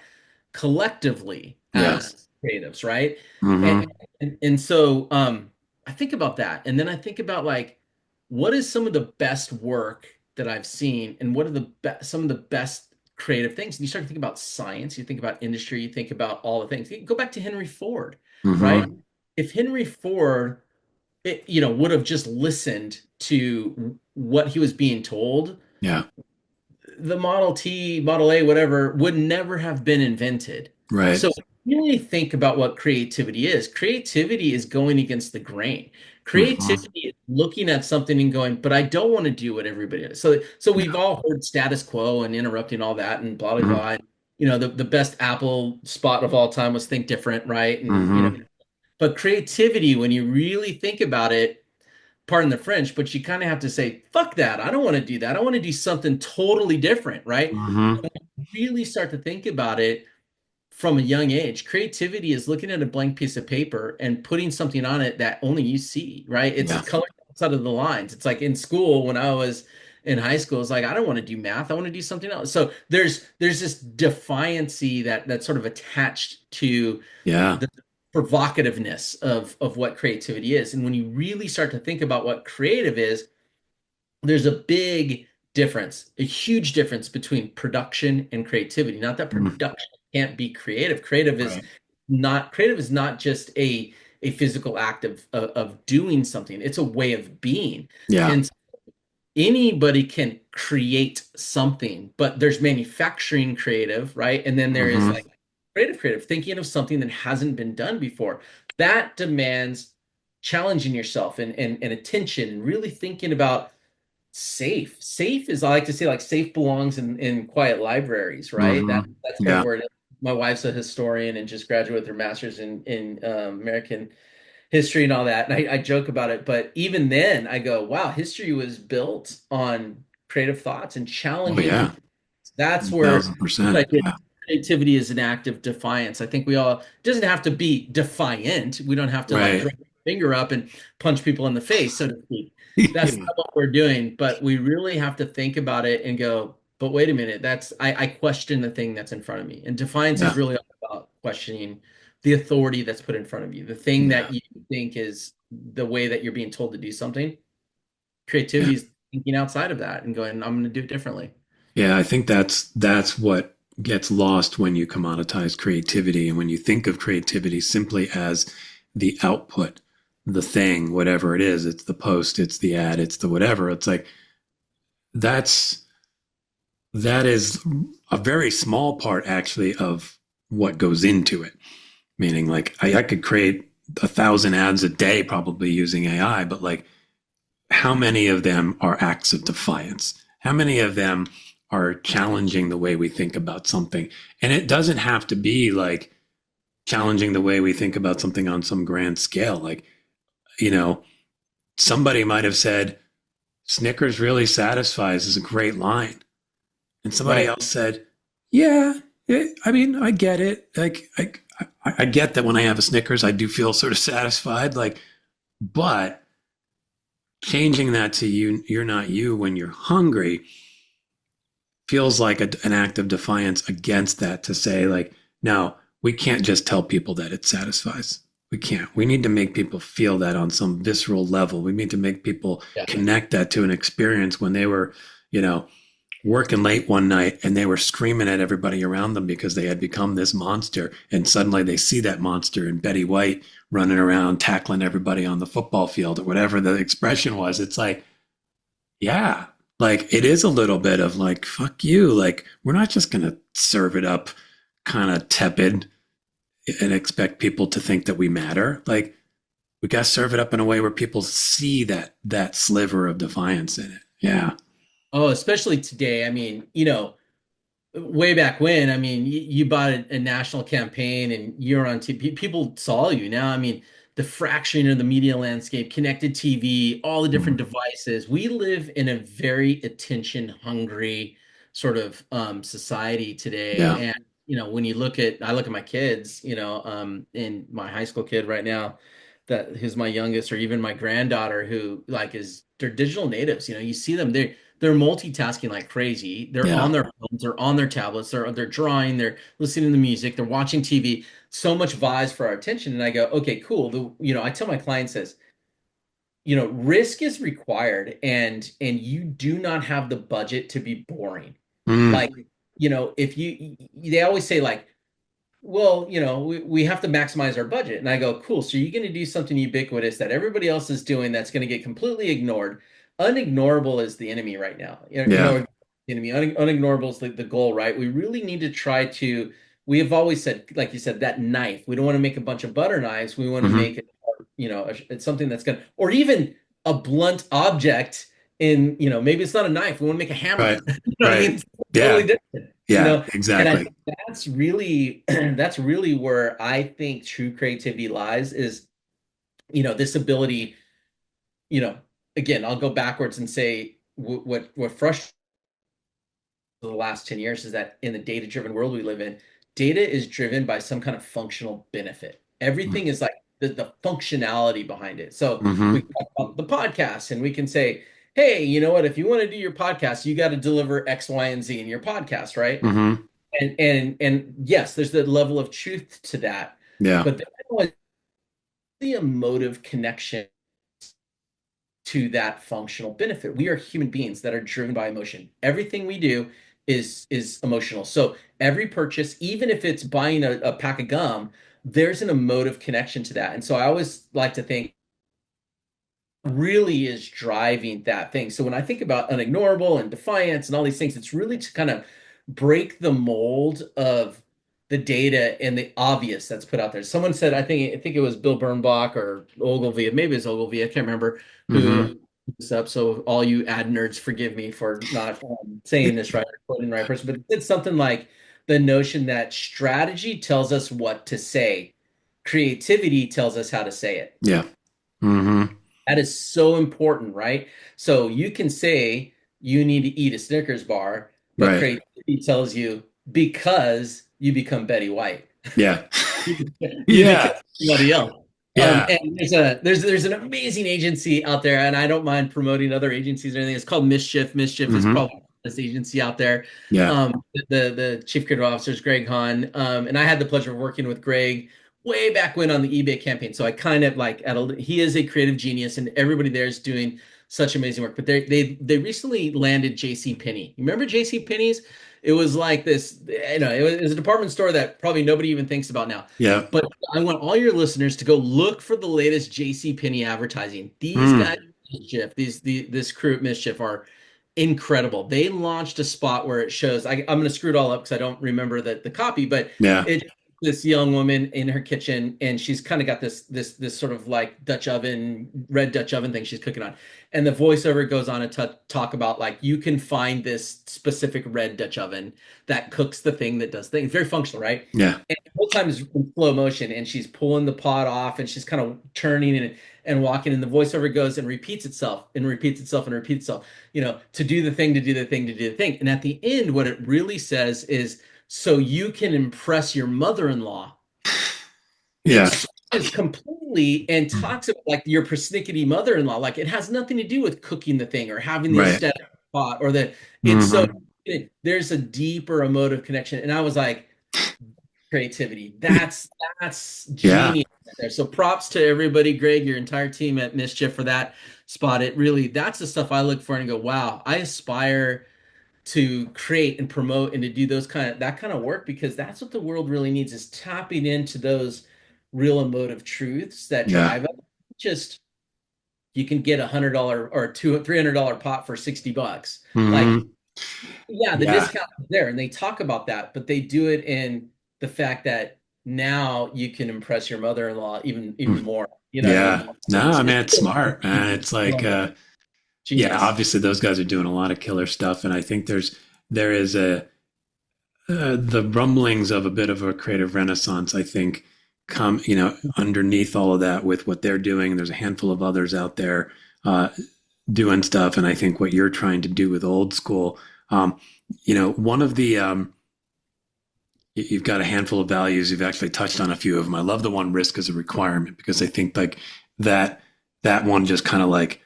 collectively Yeah. as creatives, right? And Mm-hmm. so I think about that, and then I think about like what is some of the best work that I've seen, and what are some of the best creative things. And you start to think about science, you think about industry, you think about all the things. You go back to Henry Ford, right? Mm-hmm. If Henry Ford, would have just listened to what he was being told, Yeah. the Model T, Model A, whatever, would never have been invented. Right. So really think about what creativity is. Creativity is going against the grain. Mm-hmm. Creativity is looking at something and going, but I don't want to do what everybody does. So we've Yeah. all heard status quo and interrupting all that and blah blah Mm-hmm. blah. And, the best Apple spot of all time was think different, right? And Mm-hmm. but creativity, when you really think about it, pardon the French, but you kind of have to say, fuck that. I don't want to do that. I want to do something totally different, right? Mm-hmm. Really start to think about it from a young age. Creativity is looking at a blank piece of paper and putting something on it that only you see, right? It's Yeah. color outside of the lines. It's like in school when I was in high school, it's like I don't want to do math. I want to do something else. So there's this defiancy that's sort of attached to Yeah. the provocativeness of what creativity is. And when you really start to think about what creative is, there's a big difference, a huge difference between production and creativity. Not that Mm-hmm. production can't be creative. Right. Creative is not just a physical act of doing something. It's a way of being. Yeah. And anybody can create something, but there's manufacturing creative, right? And then there is Mm-hmm. like creative, thinking of something that hasn't been done before. That demands challenging yourself and attention and really thinking about safe. Safe is, I like to say, like safe belongs in quiet libraries, right? Mm-hmm. That's kind of Yeah. where it is. My wife's a historian and just graduated with her master's in American history and all that. And I joke about it, but even then I go, wow, history was built on creative thoughts and Oh challenging yeah. people. That's where I 1,000%. did. Yeah. Creativity is an act of defiance. I think it doesn't have to be defiant. We don't have to like Right. throw our finger up and punch people in the face, so to speak. That's Yeah. not what we're doing, but we really have to think about it and go, but wait a minute, I question the thing that's in front of me. And defiance is Yeah. really all about questioning the authority that's put in front of you, the thing Yeah. that you think is the way that you're being told to do something. Yeah. Creativity is thinking outside of that and going, I'm going to do it differently. Yeah. I think that's what gets lost when you commoditize creativity and when you think of creativity simply as the output, the thing, whatever it is. It's the post, it's the ad, it's the whatever. It's like that's that is a very small part actually of what goes into it. Meaning, like, I could create 1,000 ads a day probably using AI, but like, how many of them are acts of defiance? How many of them are challenging the way we think about something. And it doesn't have to be like challenging the way we think about something on some grand scale. Like, you know, somebody might have said, Snickers really satisfies is a great line. And somebody Right. else said, yeah, I mean, I get it. Like, I get that when I have a Snickers, I do feel sort of satisfied. Like, but changing that to you're not you when you're hungry feels like an act of defiance against that to say, like, no, we can't just tell people that it satisfies. We can't. We need to make people feel that on some visceral level. We need to make people Yeah. connect that to an experience when they were, you know, working late one night and they were screaming at everybody around them because they had become this monster. And suddenly they see that monster in Betty White running around tackling everybody on the football field or whatever the expression was. It's like, yeah, like it is a little bit of like, fuck you. Like, we're not just going to serve it up kind of tepid and expect people to think that we matter. Like, we got to serve it up in a way where people see that sliver of defiance in it. Yeah. Oh, especially today. I mean, way back when, I mean, you bought a national campaign and you're on TV, people saw you. Now, I mean, the fracturing of the media landscape, connected TV, all the different Mhm. devices. We live in a very attention hungry sort of society today. Yeah. And, when I look at my kids, in my high school kid right now, that who's my youngest, or even my granddaughter who like they're digital natives. You see them, they're multitasking like crazy. They're Yeah. on their phones, they're on their tablets, they're drawing, they're listening to music, they're watching TV. So much vies for our attention. And I go, okay, cool. I tell my clients this, risk is required, and you do not have the budget to be boring. Mm. Like, if they always say like, well, we have to maximize our budget. And I go, cool. So you're going to do something ubiquitous that everybody else is doing that's going to get completely ignored. Unignorable is the enemy right now. Yeah. The enemy. Unignorable is the goal, right? We really need to try to, we have always said, like you said, that knife. We don't want to make a bunch of butter knives. We want to Hmm. make it, it's something that's going to, or even a blunt object in, maybe it's not a knife. We want to make a hammer. Right. You know what I Right. mean? It's totally Yeah. different, Yeah. and I Exactly. think that's really that's really where I think true creativity lies is, this ability, you know, again, I'll go backwards and say what frustrates the last 10 years is that in the data-driven world we live in, data is driven by some kind of functional benefit. Everything is like the functionality behind it. So we Mm-hmm. can talk about the podcast and we can say, hey, you know what, if you want to do your podcast, you got to deliver X, Y, and Z in your podcast, right? Mm-hmm. And yes, there's the level of truth to that, Yeah. but there's the emotive connection to that functional benefit. We are human beings that are driven by emotion. Everything we do is emotional. So every purchase, even if it's buying a pack of gum, there's an emotive connection to that. And so I always like to think really is driving that thing. So when I think about unignorable and defiance and all these things, it's really to kind of break the mold of the data and the obvious that's put out there. Someone said, I think it was Bill Bernbach or Ogilvy, maybe it's Ogilvy, I can't remember Mm-hmm. who this up. So all you ad nerds, forgive me for not saying this right or quoting the right person, but it's something like the notion that strategy tells us what to say, creativity tells us how to say it. Yeah. Mm-hmm. That is so important, right? So you can say you need to eat a Snickers bar, but Right. creativity tells you because you become Betty White. Yeah. You become Yeah. somebody else. Yeah. And there's an amazing agency out there, and I don't mind promoting other agencies or anything. It's called Mischief. Mischief is Mm-hmm. probably the best agency out there. Yeah. The chief creative officer is Greg Hahn, and I had the pleasure of working with Greg way back when on the eBay campaign. So I kind of like he is a creative genius, and everybody there is doing such amazing work. But they recently landed J.C. Penney. Remember J.C. Penney's? It was like this, it was a department store that probably nobody even thinks about now. Yeah. But I want all your listeners to go look for the latest J.C. Penney advertising. These guys, Mm. Mischief, this crew at Mischief are incredible. They launched a spot where it shows. I'm going to screw it all up because I don't remember the copy, but Yeah. it this young woman in her kitchen, and she's kind of got this sort of like red Dutch oven thing she's cooking on. And the voiceover goes on to talk about like you can find this specific red Dutch oven that cooks the thing that does things. Very functional, right? Yeah. And the whole time is in slow motion, and she's pulling the pot off, and she's kind of turning and walking, and the voiceover goes and repeats itself and repeats itself and repeats itself, to do the thing, to do the thing, to do the thing. And at the end, what it really says is, so you can impress your mother-in-law. Yeah. It's completely and talks about like your persnickety mother-in-law. Like it has nothing to do with cooking the thing or having the Right. aesthetic pot or the it's so Mm-hmm. there's a deeper emotive connection. And I was like, creativity. That's Yeah. genius there. So props to everybody, Greg, your entire team at Mischief for that spot. It really that's the stuff I look for and go, wow, I aspire to create and promote and to do that kind of work, because that's what the world really needs, is tapping into those real emotive truths that Yeah. drive us. Just you can get $100 or $300 pot for $60. Like, Mm-hmm. yeah, the Yeah. discount is there, and they talk about that, but they do it in the fact that now you can impress your mother-in-law even more. You know what I mean? Yeah. No, I mean, it's It's smart, man. It's like, yeah, genius. obviously those guys are doing a lot of killer stuff. And I think there is the rumblings of a bit of a creative renaissance, I think, come, underneath all of that with what they're doing. There's a handful of others out there, doing stuff. And I think what you're trying to do with old school, one of the, you've got a handful of values. You've actually touched on a few of them. I love the one, risk as a requirement, because I think like that, that one just kind of like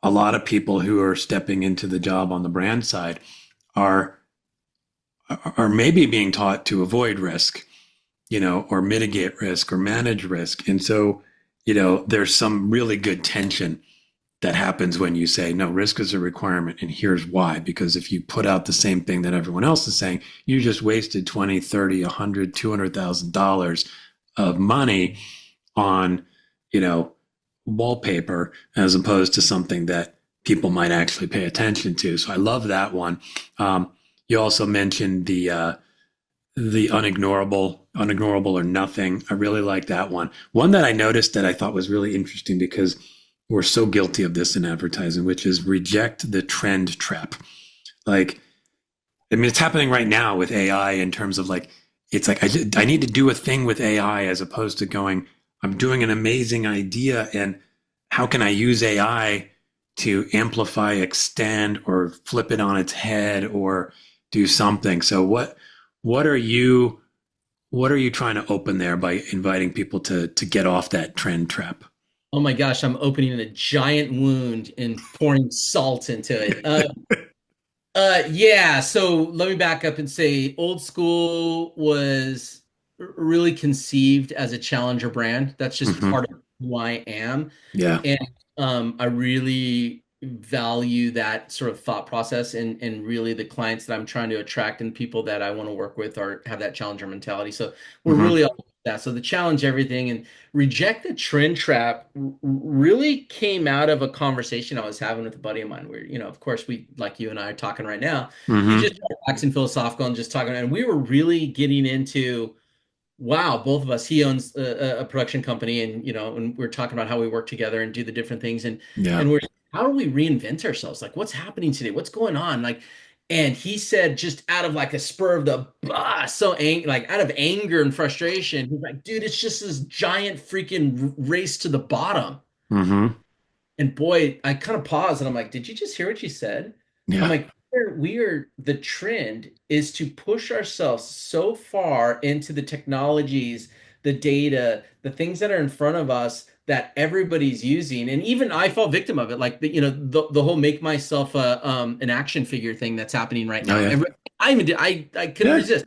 a lot of people who are stepping into the job on the brand side are maybe being taught to avoid risk, or mitigate risk or manage risk. And so, there's some really good tension that happens when you say, no, risk is a requirement. And here's why. Because if you put out the same thing that everyone else is saying, you just wasted 20, 30, 100, $200,000 of money on, wallpaper, as opposed to something that people might actually pay attention to. So I love that one. You also mentioned the unignorable or nothing. I really like that one. One that I noticed that I thought was really interesting, because we're so guilty of this in advertising, which is reject the trend trap. Like, I mean, it's happening right now with AI in terms of like, it's like, I need to do a thing with AI, as opposed to going, I'm doing an amazing idea, and how can I use AI to amplify, extend, or flip it on its head, or do something. So what are you what are you trying to open there by inviting people to get off that trend trap? Oh my gosh, I'm opening a giant wound and pouring salt into it. Yeah, so let me back up and say old school was really conceived as a challenger brand. That's just Hmm. part of who I am. Yeah. And I really value that sort of thought process, and really the clients that I'm trying to attract and people that I want to work with are have that challenger mentality. So we're Hmm. really all about that. So the challenge everything and reject the trend trap really came out of a conversation I was having with a buddy of mine where, of course we, like you and I are talking right now, he's Hmm. just waxing philosophical and just talking, and we were really getting into, wow, both of us. He owns a production company, and and we're talking about how we work together and do the different things, and Yeah. and we're how do we reinvent ourselves? Like, what's happening today? What's going on? Like, and he said, just out of like a spur of the like out of anger and frustration, he's like, dude, it's just this giant freaking race to the bottom. Hmm. And boy, I kind of paused and I'm like, did you just hear what you said? I'm Yeah. like, the trend is to push ourselves so far into the technologies, the data, the things that are in front of us that everybody's using. And even I fall victim of it. Like the whole make myself an action figure thing that's happening right Oh now. yeah. I couldn't Yeah. Of resist,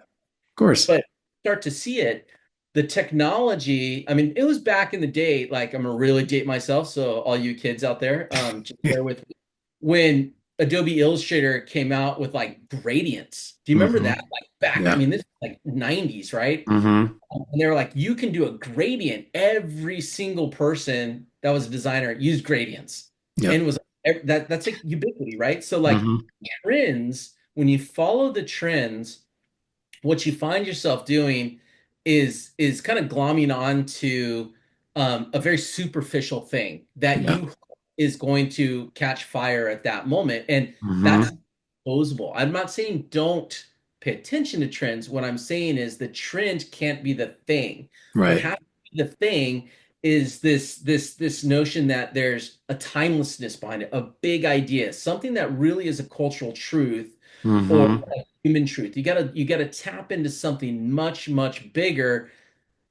course. but start to see it. The technology, I mean, it was back in the day, like I'm gonna really date myself, so all you kids out there, just bear with me. When Adobe Illustrator came out with like gradients. Do you remember Hmm. that? Like back, I Yeah. mean, this is like 90s, right? Hmm. And they were like, you can do a gradient. Every single person that was a designer used gradients. And Yep. it was that's like ubiquity, right? So like Hmm. trends, when you follow the trends, what you find yourself doing is kind of glomming on to a very superficial thing that Yeah. you is going to catch fire at that moment, and that's Hmm. disposable. I'm not saying don't pay attention to trends. What I'm saying is the trend can't be the thing. What Right. has to be the thing is this notion that there's a timelessness behind it, a big idea, something that really is a cultural truth or Hmm. a human truth. You gotta tap into something much, much bigger,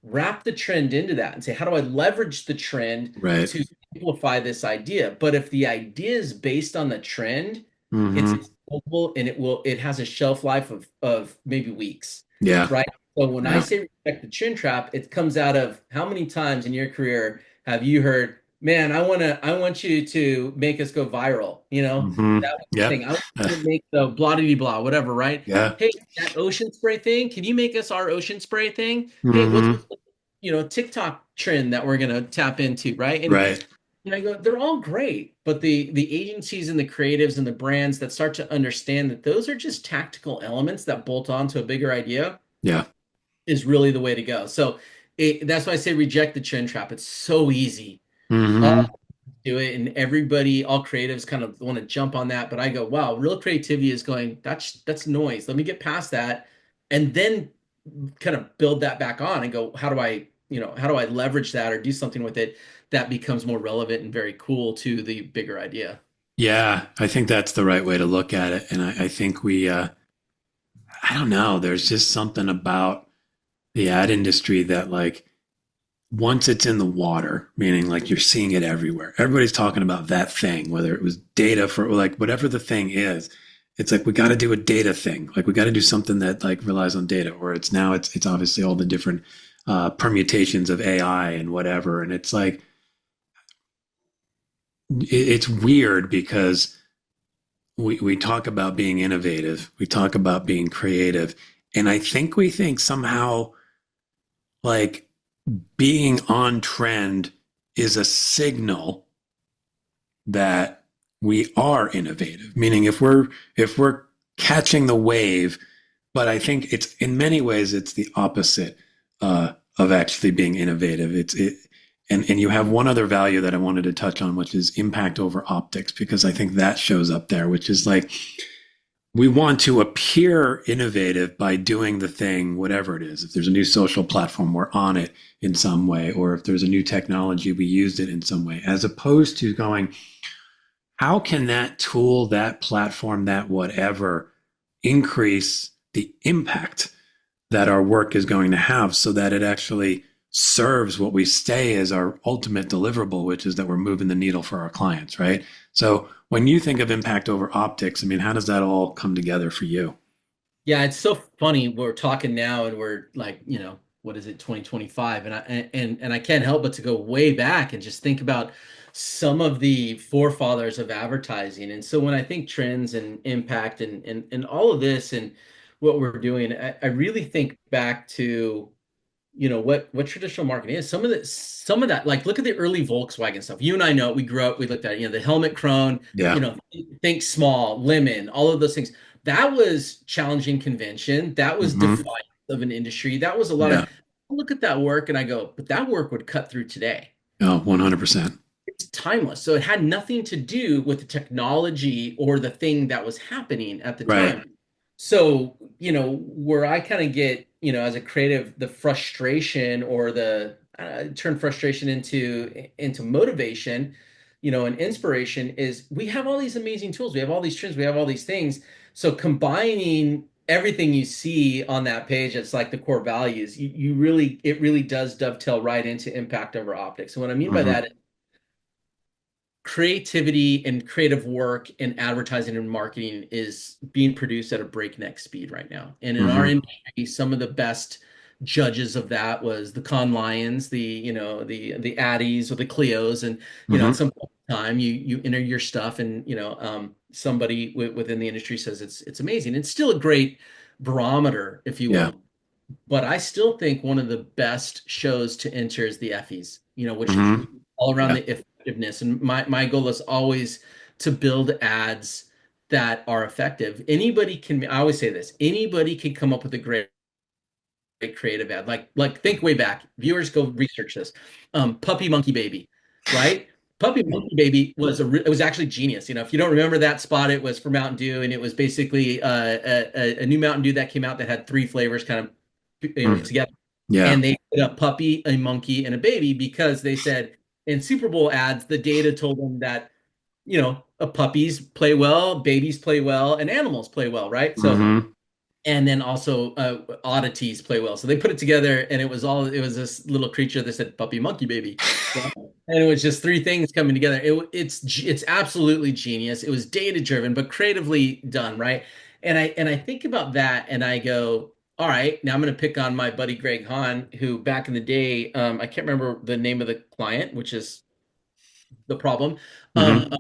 wrap the trend into that and say, how do I leverage the trend Right. to amplify this idea? But if the idea is based on the trend, it's Hmm. disposable and it has a shelf life of maybe weeks, Yeah. right? So when I Yeah. say respect the trend trap, it comes out of how many times in your career have you heard, man, I want you to make us go viral, Hmm. that was the Yep. thing. I want you to make the blah blah blah, whatever, right? Yeah. Hey, that ocean spray thing, can you make us our ocean spray thing? Hey, what's Hmm. TikTok trend that we're gonna tap into, right? And Right. I go, they're all great, but the agencies and the creatives and the brands that start to understand that those are just tactical elements that bolt on to a bigger idea Yeah. is really the way to go. So that's why I say reject the trend trap. It's so easy. Hmm. All do it, and everybody, all creatives kind of want to jump on that. But I go, wow, real creativity is going, that's noise. Let me get past that, and then kind of build that back on and go, how do I leverage that or do something with it that becomes more relevant and very cool to the bigger idea? Yeah. I think that's the right way to look at it. And I think I don't know, there's just something about the ad industry that like once it's in the water, meaning like you're seeing it everywhere. Everybody's talking about that thing, whether it was data for like whatever the thing is. It's like we got to do a data thing. Like we got to do something that like relies on data. Or it's obviously all the different permutations of AI and whatever. And it's like it's weird because we talk about being innovative, we talk about being creative, and I think we think somehow like being on trend is a signal that we are innovative, meaning if we're catching the wave. But I think it's in many ways it's the opposite of actually being innovative. And you have one other value that I wanted to touch on, which is impact over optics, because I think that shows up there, which is like we want to appear innovative by doing the thing, whatever it is. If there's a new social platform, we're on it in some way, or if there's a new technology, we used it in some way, as opposed to going, how can that tool, that platform, that whatever increase the impact that our work is going to have so that it actually serves what we say as our ultimate deliverable, which is that we're moving the needle for our clients, right? So when you think of impact over optics, I mean, how does that all come together for you? Yeah, it's so funny. We're talking now and we're like, what is it, 2025? And I can't help but to go way back and just think about some of the forefathers of advertising. And so when I think trends and impact and all of this and what we're doing, I really think back to what traditional marketing is. Some of that, like look at the early Volkswagen stuff. You and I know, we grew up, we looked at the helmet crone, you Yeah. know think small, lemon, all of those things. That was challenging convention, that was Hmm. defiance of an industry, that was a lot of, Yeah. I look at that work and I go, but that work would cut through today. Oh, 100%. It's timeless, so it had nothing to do with the technology or the thing that was happening at the Right. time. So, where I kind of get, as a creative, the frustration or the turn frustration into motivation, and inspiration is we have all these amazing tools, we have all these trends, we have all these things. So combining everything you see on that page, it's like the core values. It really does dovetail right into impact over optics. And what I mean by Hmm. that, creativity and creative work in advertising and marketing is being produced at a breakneck speed right now. And in our Hmm. industry, some of the best judges of that was the Con Lions, the Addies or the Clios. And at Hmm. some point in time, you enter your stuff, and somebody within the industry says it's amazing. It's still a great barometer, if you Yeah. will. But I still think one of the best shows to enter is the Effies, which Hmm. all around Yeah. the effectiveness. And my goal is always to build ads that are effective. I always say this, anybody can come up with a great creative ad. Like think way back. Viewers go research this. Puppy Monkey Baby, right? Puppy Monkey Baby was it was actually genius. If you don't remember that spot, it was for Mountain Dew, and it was basically a new Mountain Dew that came out that had three flavors kind of Mm. together. Yeah. And they put a puppy, a monkey, and a baby because they said in Super Bowl ads, the data told them that puppies play well, babies play well, and animals play well, right? So Hmm. and then also oddities play well. So they put it together, and it was this little creature that said puppy monkey baby, right? And it was just three things coming together. It's absolutely genius. It was data driven, but creatively done, right? And I think about that, and I go, all right, now I'm going to pick on my buddy Greg Hahn, who back in the day, I can't remember the name of the client, which is the problem. Um, Hmm.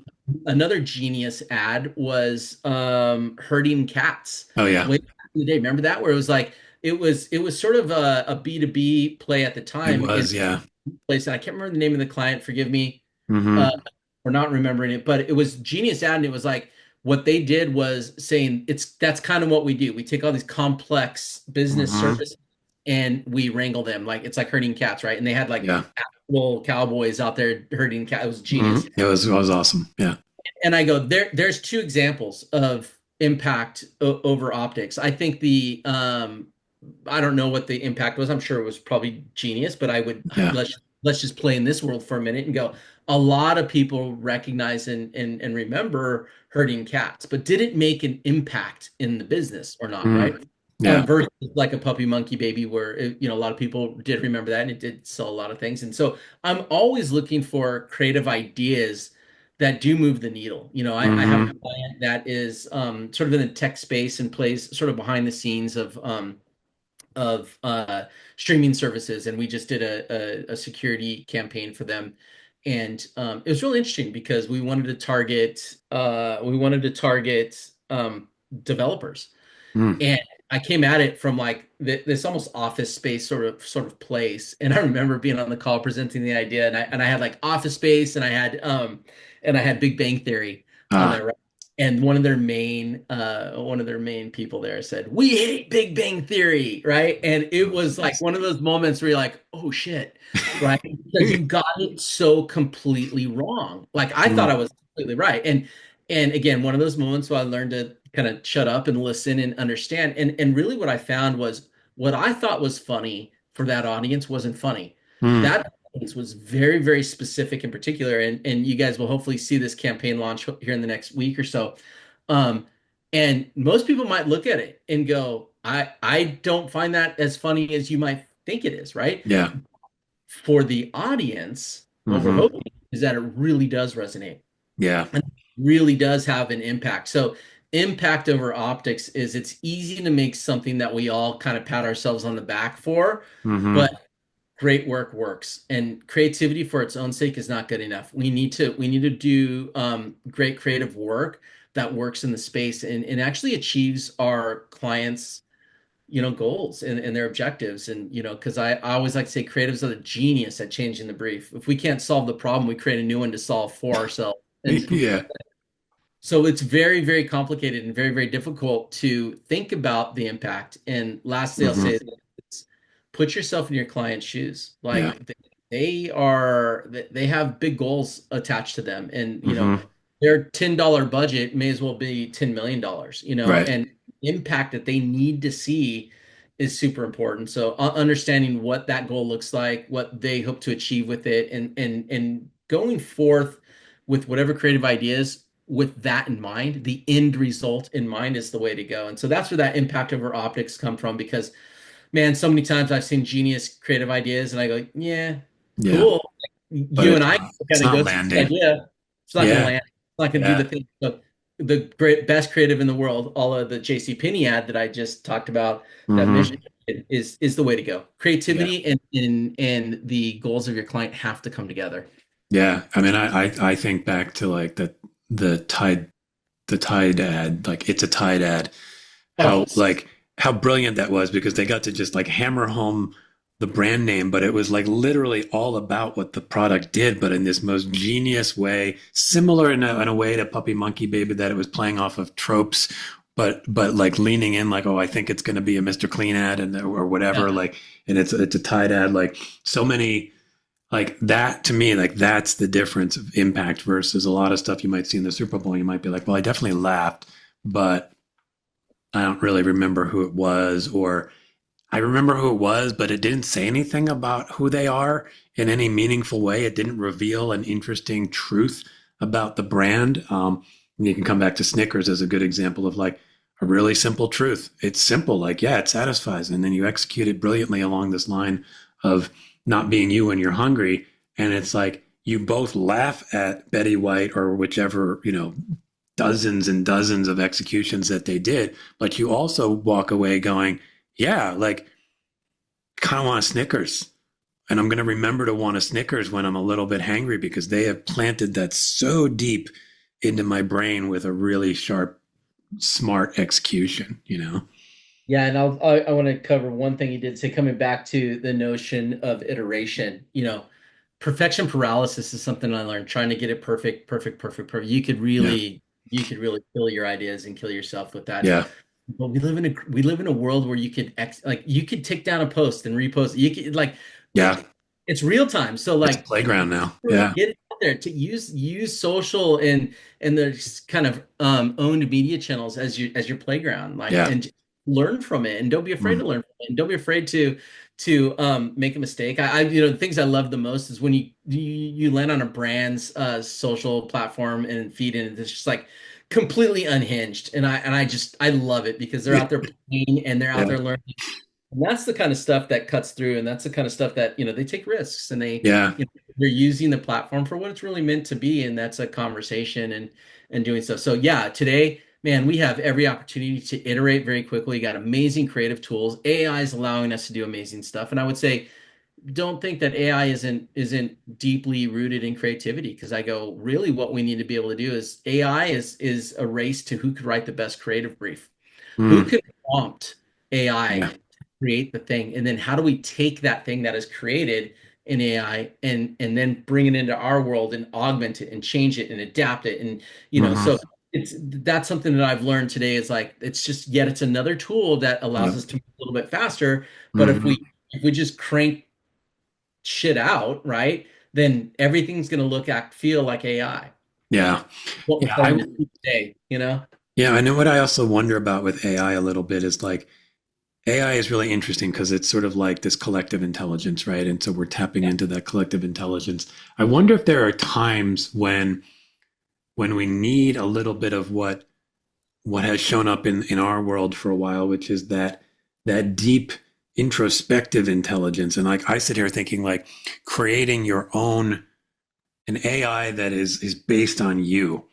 Another genius ad was herding cats Oh yeah, way back in the day. Remember that? Where it was like it was sort of a B2B play at the it time in was. Yeah. place. And I can't remember the name of the client, forgive me uh, Hmm. for not remembering it, but it was genius ad, and it was like what they did was saying that's kind of what we do. We take all these complex business Hmm. services and we wrangle them like it's like herding cats, right? And they had like Yeah. actual cowboys out there herding cats. It was Hmm. genius. It was awesome. Yeah. And I go there's two examples of impact over optics. I think the I don't know what the impact was. I'm sure it was probably genius, but I would Yeah. let's just play in this world for a minute and go. A lot of people recognize and remember herding cats, but did it make an impact in the business or not, right? Mm. Yeah. Versus like a puppy monkey baby, where a lot of people did remember that and it did sell a lot of things. And so I'm always looking for creative ideas that do move the needle. I have a Hmm. client that is sort of in the tech space and plays sort of behind the scenes of streaming services, and we just did a security campaign for them, and it was really interesting because we wanted to target developers, Mm. and I came at it from like this almost office space sort of place. And I remember being on the call presenting the idea, and I had like Office Space, and I had Big Bang Theory on Ah. there, right? And one of their main people there said, "We hate Big Bang Theory," right? And it was like Nice. one of those moments where you're like, "Oh shit," right? Because you got it so completely wrong. Like I thought I Mm. was completely right, and again, one of those moments where I learned to kind of shut up and listen and understand. And really what I found was what I thought was funny for that audience wasn't funny. Mm. That audience was very, very specific in particular. And you guys will hopefully see this campaign launch here in the next week or so. Um, and most people might look at it and go, I don't find that as funny as you might think it is, right? Yeah. For the audience, what we're Hmm. hoping is that it really does resonate Yeah. and really does have an impact. So impact over optics is it's easy to make something that we all kind of pat ourselves on the back for, Hmm. but great work works, and creativity for its own sake is not good enough. We need to do great creative work that works in the space and actually achieves our clients goals and their objectives. And because I always like to say creatives are the genius at changing the brief. If we can't solve the problem, we create a new one to solve for ourselves. And Yeah. so it's very, very complicated and very, very difficult to think about the impact. And lastly, I'll say Hmm. is put yourself in your client's shoes. Yeah. Like they have big goals attached to them, and Hmm. their $10 budget may as well be $10 million. Right. And impact that they need to see is super important. So understanding what that goal looks like, what they hope to achieve with it, and going forth with whatever creative ideas with that in mind, the end result in mind is the way to go. And so that's where that impact over optics come from, because man, so many times I've seen genius creative ideas and I go, yeah, Yeah. cool. But You and I it's kind of not go through this landing. idea. It's not going to Yeah. land. It's not going to do the Yeah. thing. So the great best creative in the world, all of the JC Penney ad that I just talked about, that mission Hmm. is the way to go. Yeah. Creativity and the goals of your client have to come together. Yeah. I mean, I think back to like the Tide ad, like it's a Tide ad, Oh, how brilliant that was because they got to just like hammer home the brand name, but it was like literally all about what the product did, but in this most genius way, similar in a way to Puppy Monkey Baby, that it was playing off of tropes but like leaning in like, oh, I think it's going to be a Mr. Clean ad and or Yeah. whatever, like, and it's a Tide ad, like so many like that to me, like that's the difference of impact versus a lot of stuff you might see in the Super Bowl. You might be like, well, I definitely laughed, but I don't really remember who it was, or I remember who it was, but it didn't say anything about who they are in any meaningful way. It didn't reveal an interesting truth about the brand. And you can come back to Snickers as a good example of like a really simple truth. It's simple, like, yeah, it satisfies. And then you execute it brilliantly along this line of not being you when you're hungry. And it's like you both laugh at Betty White or whichever, dozens and dozens of executions that they did, but you also walk away going, yeah, like kind of want a Snickers. And I'm going to remember to want a Snickers when I'm a little bit hangry because they have planted that so deep into my brain with a really sharp, smart execution. Yeah, and I want to cover one thing you did say, coming back to the notion of iteration. Perfection paralysis is something I learned. Trying to get it perfect, perfect, perfect, perfect. Yeah. You could really kill your ideas and kill yourself with that. Yeah. But we live in a world where you could take down a post and repost it. You could Yeah. it's real time. So It's a playground now. really Yeah. get it out there, to use social and the kind of owned media channels as your playground, Yeah. and learn from it, and don't be afraid Mm. to learn from it, and don't be afraid to make a mistake. The things I love the most is when you land on a brand's social platform and feed, and it's just like completely unhinged, and I love it because they're out there playing and they're out Yeah. there learning. And that's the kind of stuff that cuts through, and that's the kind of stuff that, they take risks, and Yeah. they're using the platform for what it's really meant to be, and that's a conversation and doing stuff. So yeah, today, man, we have every opportunity to iterate very quickly. Got amazing creative tools. AI is allowing us to do amazing stuff, and I would say, don't think that AI isn't deeply rooted in creativity, because I go, really, what we need to be able to do is AI is a race to who could write the best creative brief, who Mm. could prompt AI Yeah. to create the thing, and then how do we take that thing that is created in AI and then bring it into our world and augment it and change it and adapt it, and Hmm. so that's something that I've learned today, is like, it's another tool that allows Yeah. us to move a little bit faster. But if Hmm. we just crank shit out, right, then everything's going to feel like AI. Yeah. What we're Yeah. I starting to see today. Yeah, I know what I also wonder about with AI a little bit is like AI is really interesting because it's sort of like this collective intelligence, right? And so we're tapping Yeah. into that collective intelligence. I wonder if there are times when we need a little bit of what has shown up in our world for a while, which is that deep introspective intelligence. And like I sit here thinking like creating your own an AI that is based on you,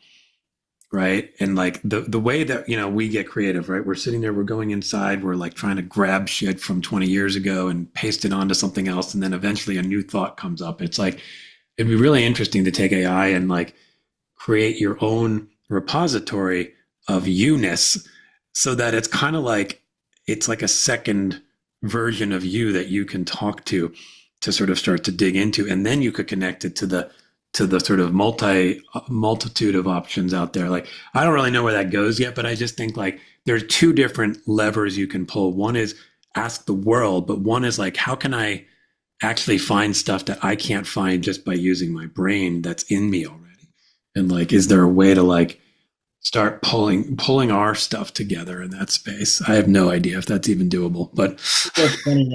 right? And like the way that we get creative, right? We're sitting there, we're going inside, we're like trying to grab shit from 20 years ago and paste it onto something else, and then eventually a new thought comes up. It's like it'd be really interesting to take AI and like create your own repository of you-ness so that it's like a second version of you that you can talk to sort of start to dig into, and then you could connect it to the sort of multitude of options out there. Like I don't really know where that goes yet, but I just think like there's two different levers you can pull. One is ask the world, but one is like how can I actually find stuff that I can't find just by using my brain that's in me already? And like, is there a way to like start pulling our stuff together in that space? I have no idea if that's even doable, but Well, it's funny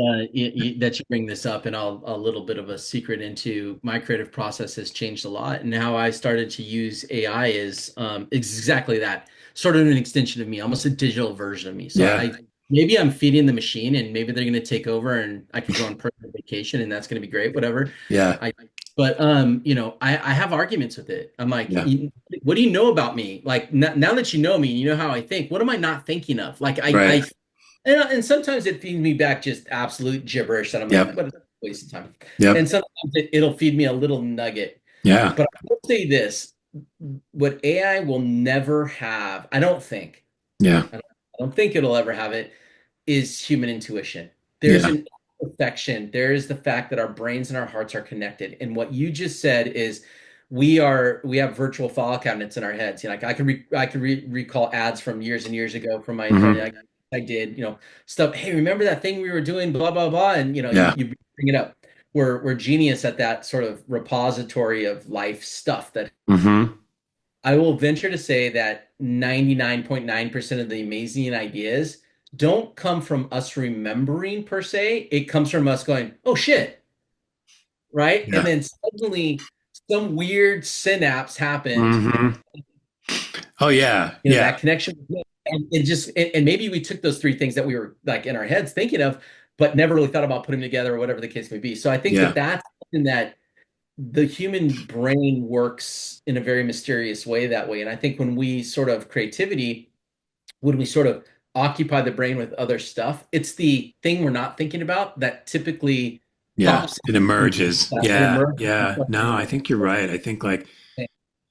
that you bring this up, and a little bit of a secret into my creative process has changed a lot. And how I started to use AI is exactly that, sort of an extension of me, almost a digital version of me. So yeah, I maybe I'm feeding the machine, and maybe they're going to take over, and I could go on personal vacation, and that's going to be great, whatever. yeah, I But I have arguments with it. I'm like, yeah, what do you know about me? Like, now that you know me, and you know how I think, what am I not thinking of? Like, right, and sometimes it feeds me back just absolute gibberish that I'm like, yep, what a waste of time. yep, And sometimes it'll feed me a little nugget. yeah, But I will say this: what AI will never have, I don't think, yeah, I don't think it'll ever have it, is human intuition. There's yeah, an imperfection. There is the fact that our brains and our hearts are connected. And what you just said is, we have virtual file cabinets in our heads. You know, like I could recall ads from years and years ago from my phone. Hmm. Like I did, stuff. Hey, remember that thing we were doing? Blah blah blah. And Yeah. you bring it up. We're genius at that sort of repository of life stuff that Hmm. I will venture to say that 99.9% of the amazing ideas don't come from us remembering per se. It comes from us going, oh shit, right? And Yeah. then suddenly some weird synapse happened, Hmm. Oh yeah. that Yeah. connection was made. And it just and maybe we took those three things that we were like in our heads thinking of, but never really thought about putting them together or whatever the case may be. So I think that Yeah. that's something that the human brain works in a very mysterious way that way. And I think when we sort of creativity, when we sort of occupy the brain with other stuff, it's the thing we're not thinking about that typically Yeah. pops It and emerges. it Yeah. emerges. Yeah. No, I think you're right. I think like,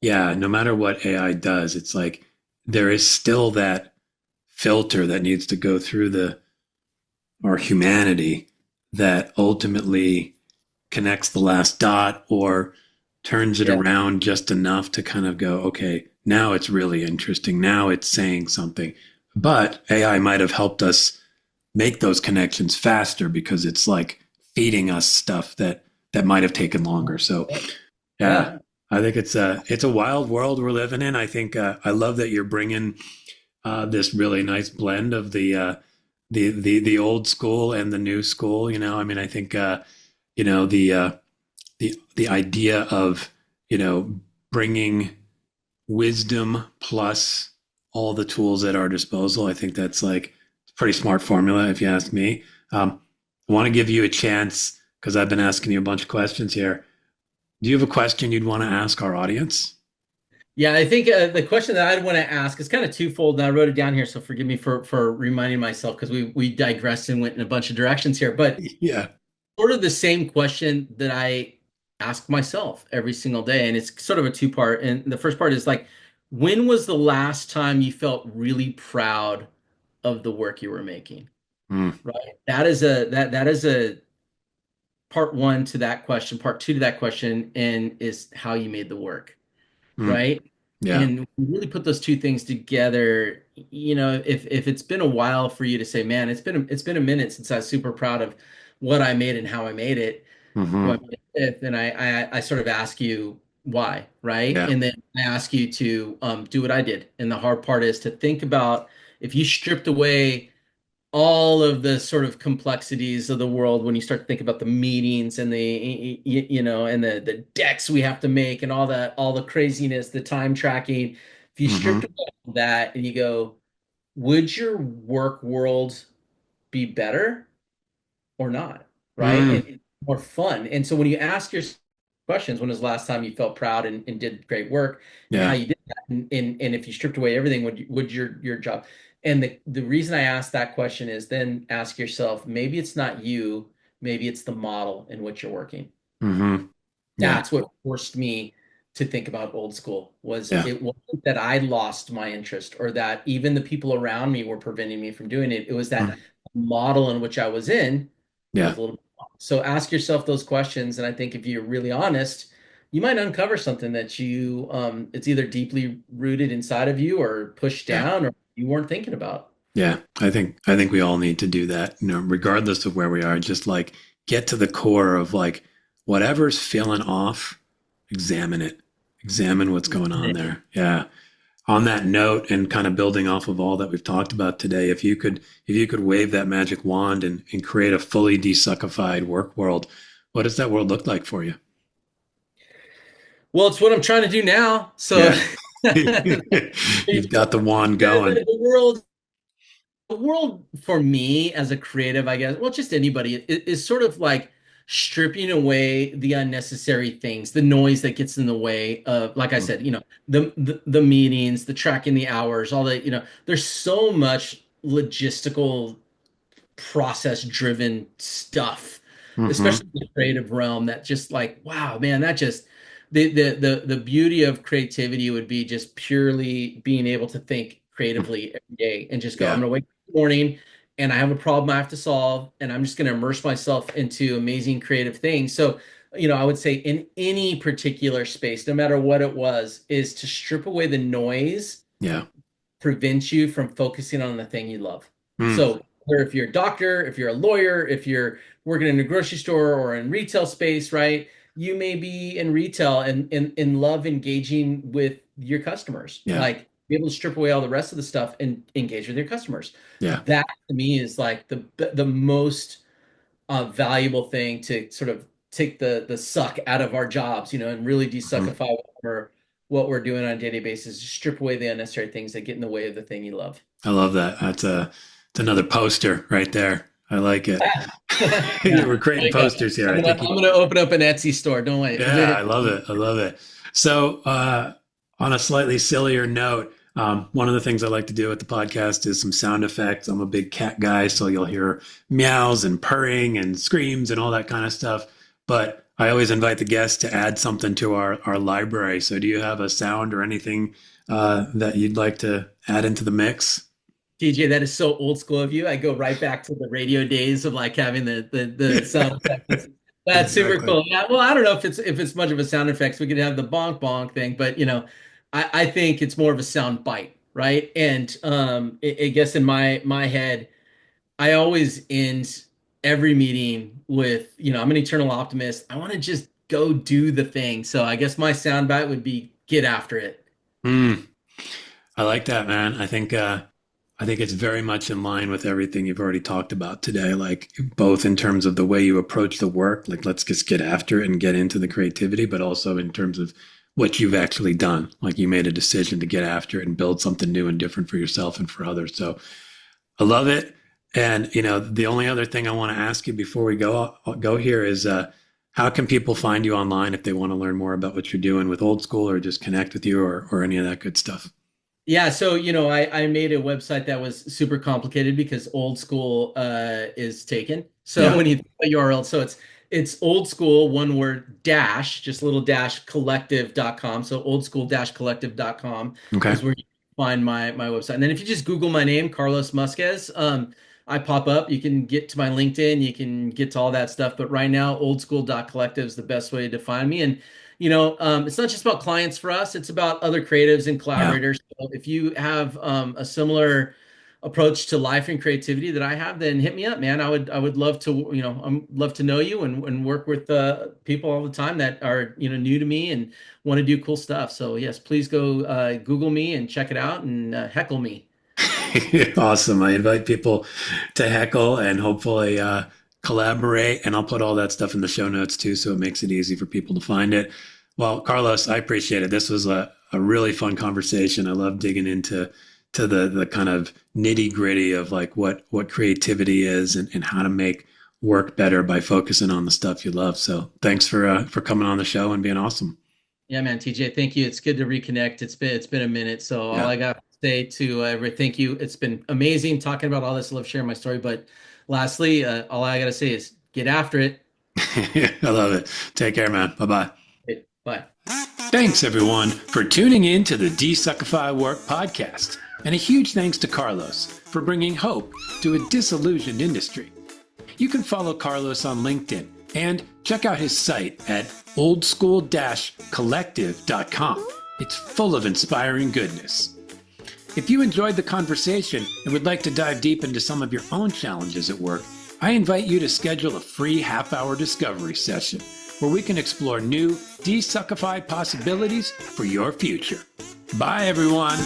yeah, no matter what AI does, it's like there is still that filter that needs to go through the our humanity that ultimately connects the last dot or turns it Yeah. around just enough to kind of go, okay, now it's really interesting. Now it's saying something. But AI might have helped us make those connections faster because it's like feeding us stuff that might have taken longer. So yeah, Yeah. I think it's a wild world we're living in. I think I love that you're bringing this really nice blend of the old school and the new school. I mean, I think you know the idea of bringing wisdom plus all the tools at our disposal. I think that's like a pretty smart formula, if you ask me. I want to give you a chance because I've been asking you a bunch of questions here. Do you have a question you'd want to ask our audience? Yeah, I think the question that I'd want to ask is kind of twofold, and I wrote it down here, so forgive me for reminding myself because we digressed and went in a bunch of directions here. But Yeah. sort of the same question that I ask myself every single day, and it's sort of a two-part. And the first part is like, when was the last time you felt really proud of the work you were making? Mm, Right? That is a part one to that question. Part two to that question, and is how you made the work, mm, right? yeah. And we really put those two things together. If it's been a while for you to say, man, it's been a minute since I was super proud of what I made and how I made it, who I Hmm. made it with, and I sort of ask you why, right? Yeah. And then I ask you to do what I did. And the hard part is to think about if you stripped away all of the sort of complexities of the world when you start to think about the meetings and and the decks we have to make and all the craziness, the time tracking. If you stripped Hmm. away all that and you go, would your work world be better or not? Right? Mm, And more fun. And so when you ask your questions, when was the last time you felt proud and did great work and how yeah. you did that? And if you stripped away everything, would your job? And the reason I ask that question is then ask yourself, maybe it's not you, maybe it's the model in which you're working. Hmm. Yeah. That's what forced me to think about old school was Yeah. it wasn't that I lost my interest or that even the people around me were preventing me from doing it. It was that Mm, model in which I was in was yeah. a little bit off. So ask yourself those questions. And I think if you're really honest, you might uncover something that it's either deeply rooted inside of you or pushed Yeah. down or you weren't thinking about. Yeah. I think we all need to do that, regardless of where we are, just like get to the core of like whatever's feeling off, examine it. Examine what's going on there. Yeah. On that note and kind of building off of all that we've talked about today, if you could wave that magic wand and create a fully desuckified work world, what does that world look like for you? Well, it's what I'm trying to do now. So Yeah. You've got the wand going. the world for me as a creative, I guess, well, just anybody is sort of like stripping away the unnecessary things, the noise that gets in the way of, like I Mm, said, the meetings, the tracking the hours, all that, there's so much logistical process driven stuff, mm-hmm. especially in the creative realm that just like, wow, man, that just the beauty of creativity would be just purely being able to think creatively every day and just go, I'm Yeah. gonna wake up in the morning and I have a problem I have to solve, and I'm just gonna immerse myself into amazing creative things. So I would say in any particular space, no matter what it was, is to strip away the noise Yeah. prevents you from focusing on the thing you love. Mm. So, whether if you're a doctor, if you're a lawyer, if you're working in a grocery store or in retail space, right? You may be in retail and love engaging with your customers. Yeah. Like be able to strip away all the rest of the stuff and engage with your customers. Yeah. That to me is like the most valuable thing to sort of take the suck out of our jobs, and really Mhm. desuckify what we're doing on a daily basis. Just strip away the unnecessary things that get in the way of the thing you love. I love that. It's another poster right there. I like it. Yeah, We're there creating you go. posters here. I'm I gonna think I'm gonna open up an Etsy store. Don't wait. yeah, I love it. I love it. So, on a slightly sillier note, one of the things I like to do with the podcast is some sound effects. I'm a big cat guy, so you'll hear meows and purring and screams and all that kind of stuff. But I always invite the guests to add something to our library. So, do you have a sound or anything that you'd like to add into the mix? TJ, that is so old school of you. I go right back to the radio days of like having the sound effects. That's super Exactly. cool. Yeah. Well, I don't know if it's much of a sound effects. We could have the bonk bonk thing, but I think it's more of a sound bite, right? And I guess in my head, I always end every meeting with, I'm an eternal optimist. I want to just go do the thing. So I guess my sound bite would be get after it. Mm, I like that, man. I think it's very much in line with everything you've already talked about today, like both in terms of the way you approach the work, like let's just get after it and get into the creativity, but also in terms of what you've actually done. Like you made a decision to get after it and build something new and different for yourself and for others. So I love it. And the only other thing I want to ask you before we go here is how can people find you online if they want to learn more about what you're doing with Old School or just connect with you or any of that good stuff? Yeah, so I made a website that was super complicated because old school is taken. So Yeah. when you think about URL, so it's old school, one word dash, just a little dash collective.com. So old school dash collective.com Okay. is where you can find my website. And then if you just Google my name, Carlos Musquez, I pop up. You can get to my LinkedIn, you can get to all that stuff. But right now, oldschool.collective is the best way to find me. And it's not just about clients for us, it's about other creatives and Yeah. collaborators. So if you have a similar approach to life and creativity that I have, then hit me up, man. I would love to, love to know you and work with people all the time that are, new to me and want to do cool stuff. So yes, please go Google me and check it out and heckle me. Awesome. I invite people to heckle and hopefully collaborate. And I'll put all that stuff in the show notes too, so it makes it easy for people to find it. Well, Carlos, I appreciate it. This was a really fun conversation. I love digging into the kind of nitty gritty of like what creativity is and how to make work better by focusing on the stuff you love. So thanks for coming on the show and being awesome. Yeah, man, TJ, thank you. It's good to reconnect. It's been a minute. So all Yeah. I got to say to thank you. It's been amazing talking about all this. I love sharing my story. But lastly, all I got to say is get after it. I love it. Take care, man. Bye bye. Bye. Thanks, everyone, for tuning in to the Desuckify Work podcast. And a huge thanks to Carlos for bringing hope to a disillusioned industry. You can follow Carlos on LinkedIn and check out his site at oldschool-collective.com. It's full of inspiring goodness. If you enjoyed the conversation and would like to dive deep into some of your own challenges at work, I invite you to schedule a free half-hour discovery session where we can explore new, desuckified possibilities for your future. Bye, everyone.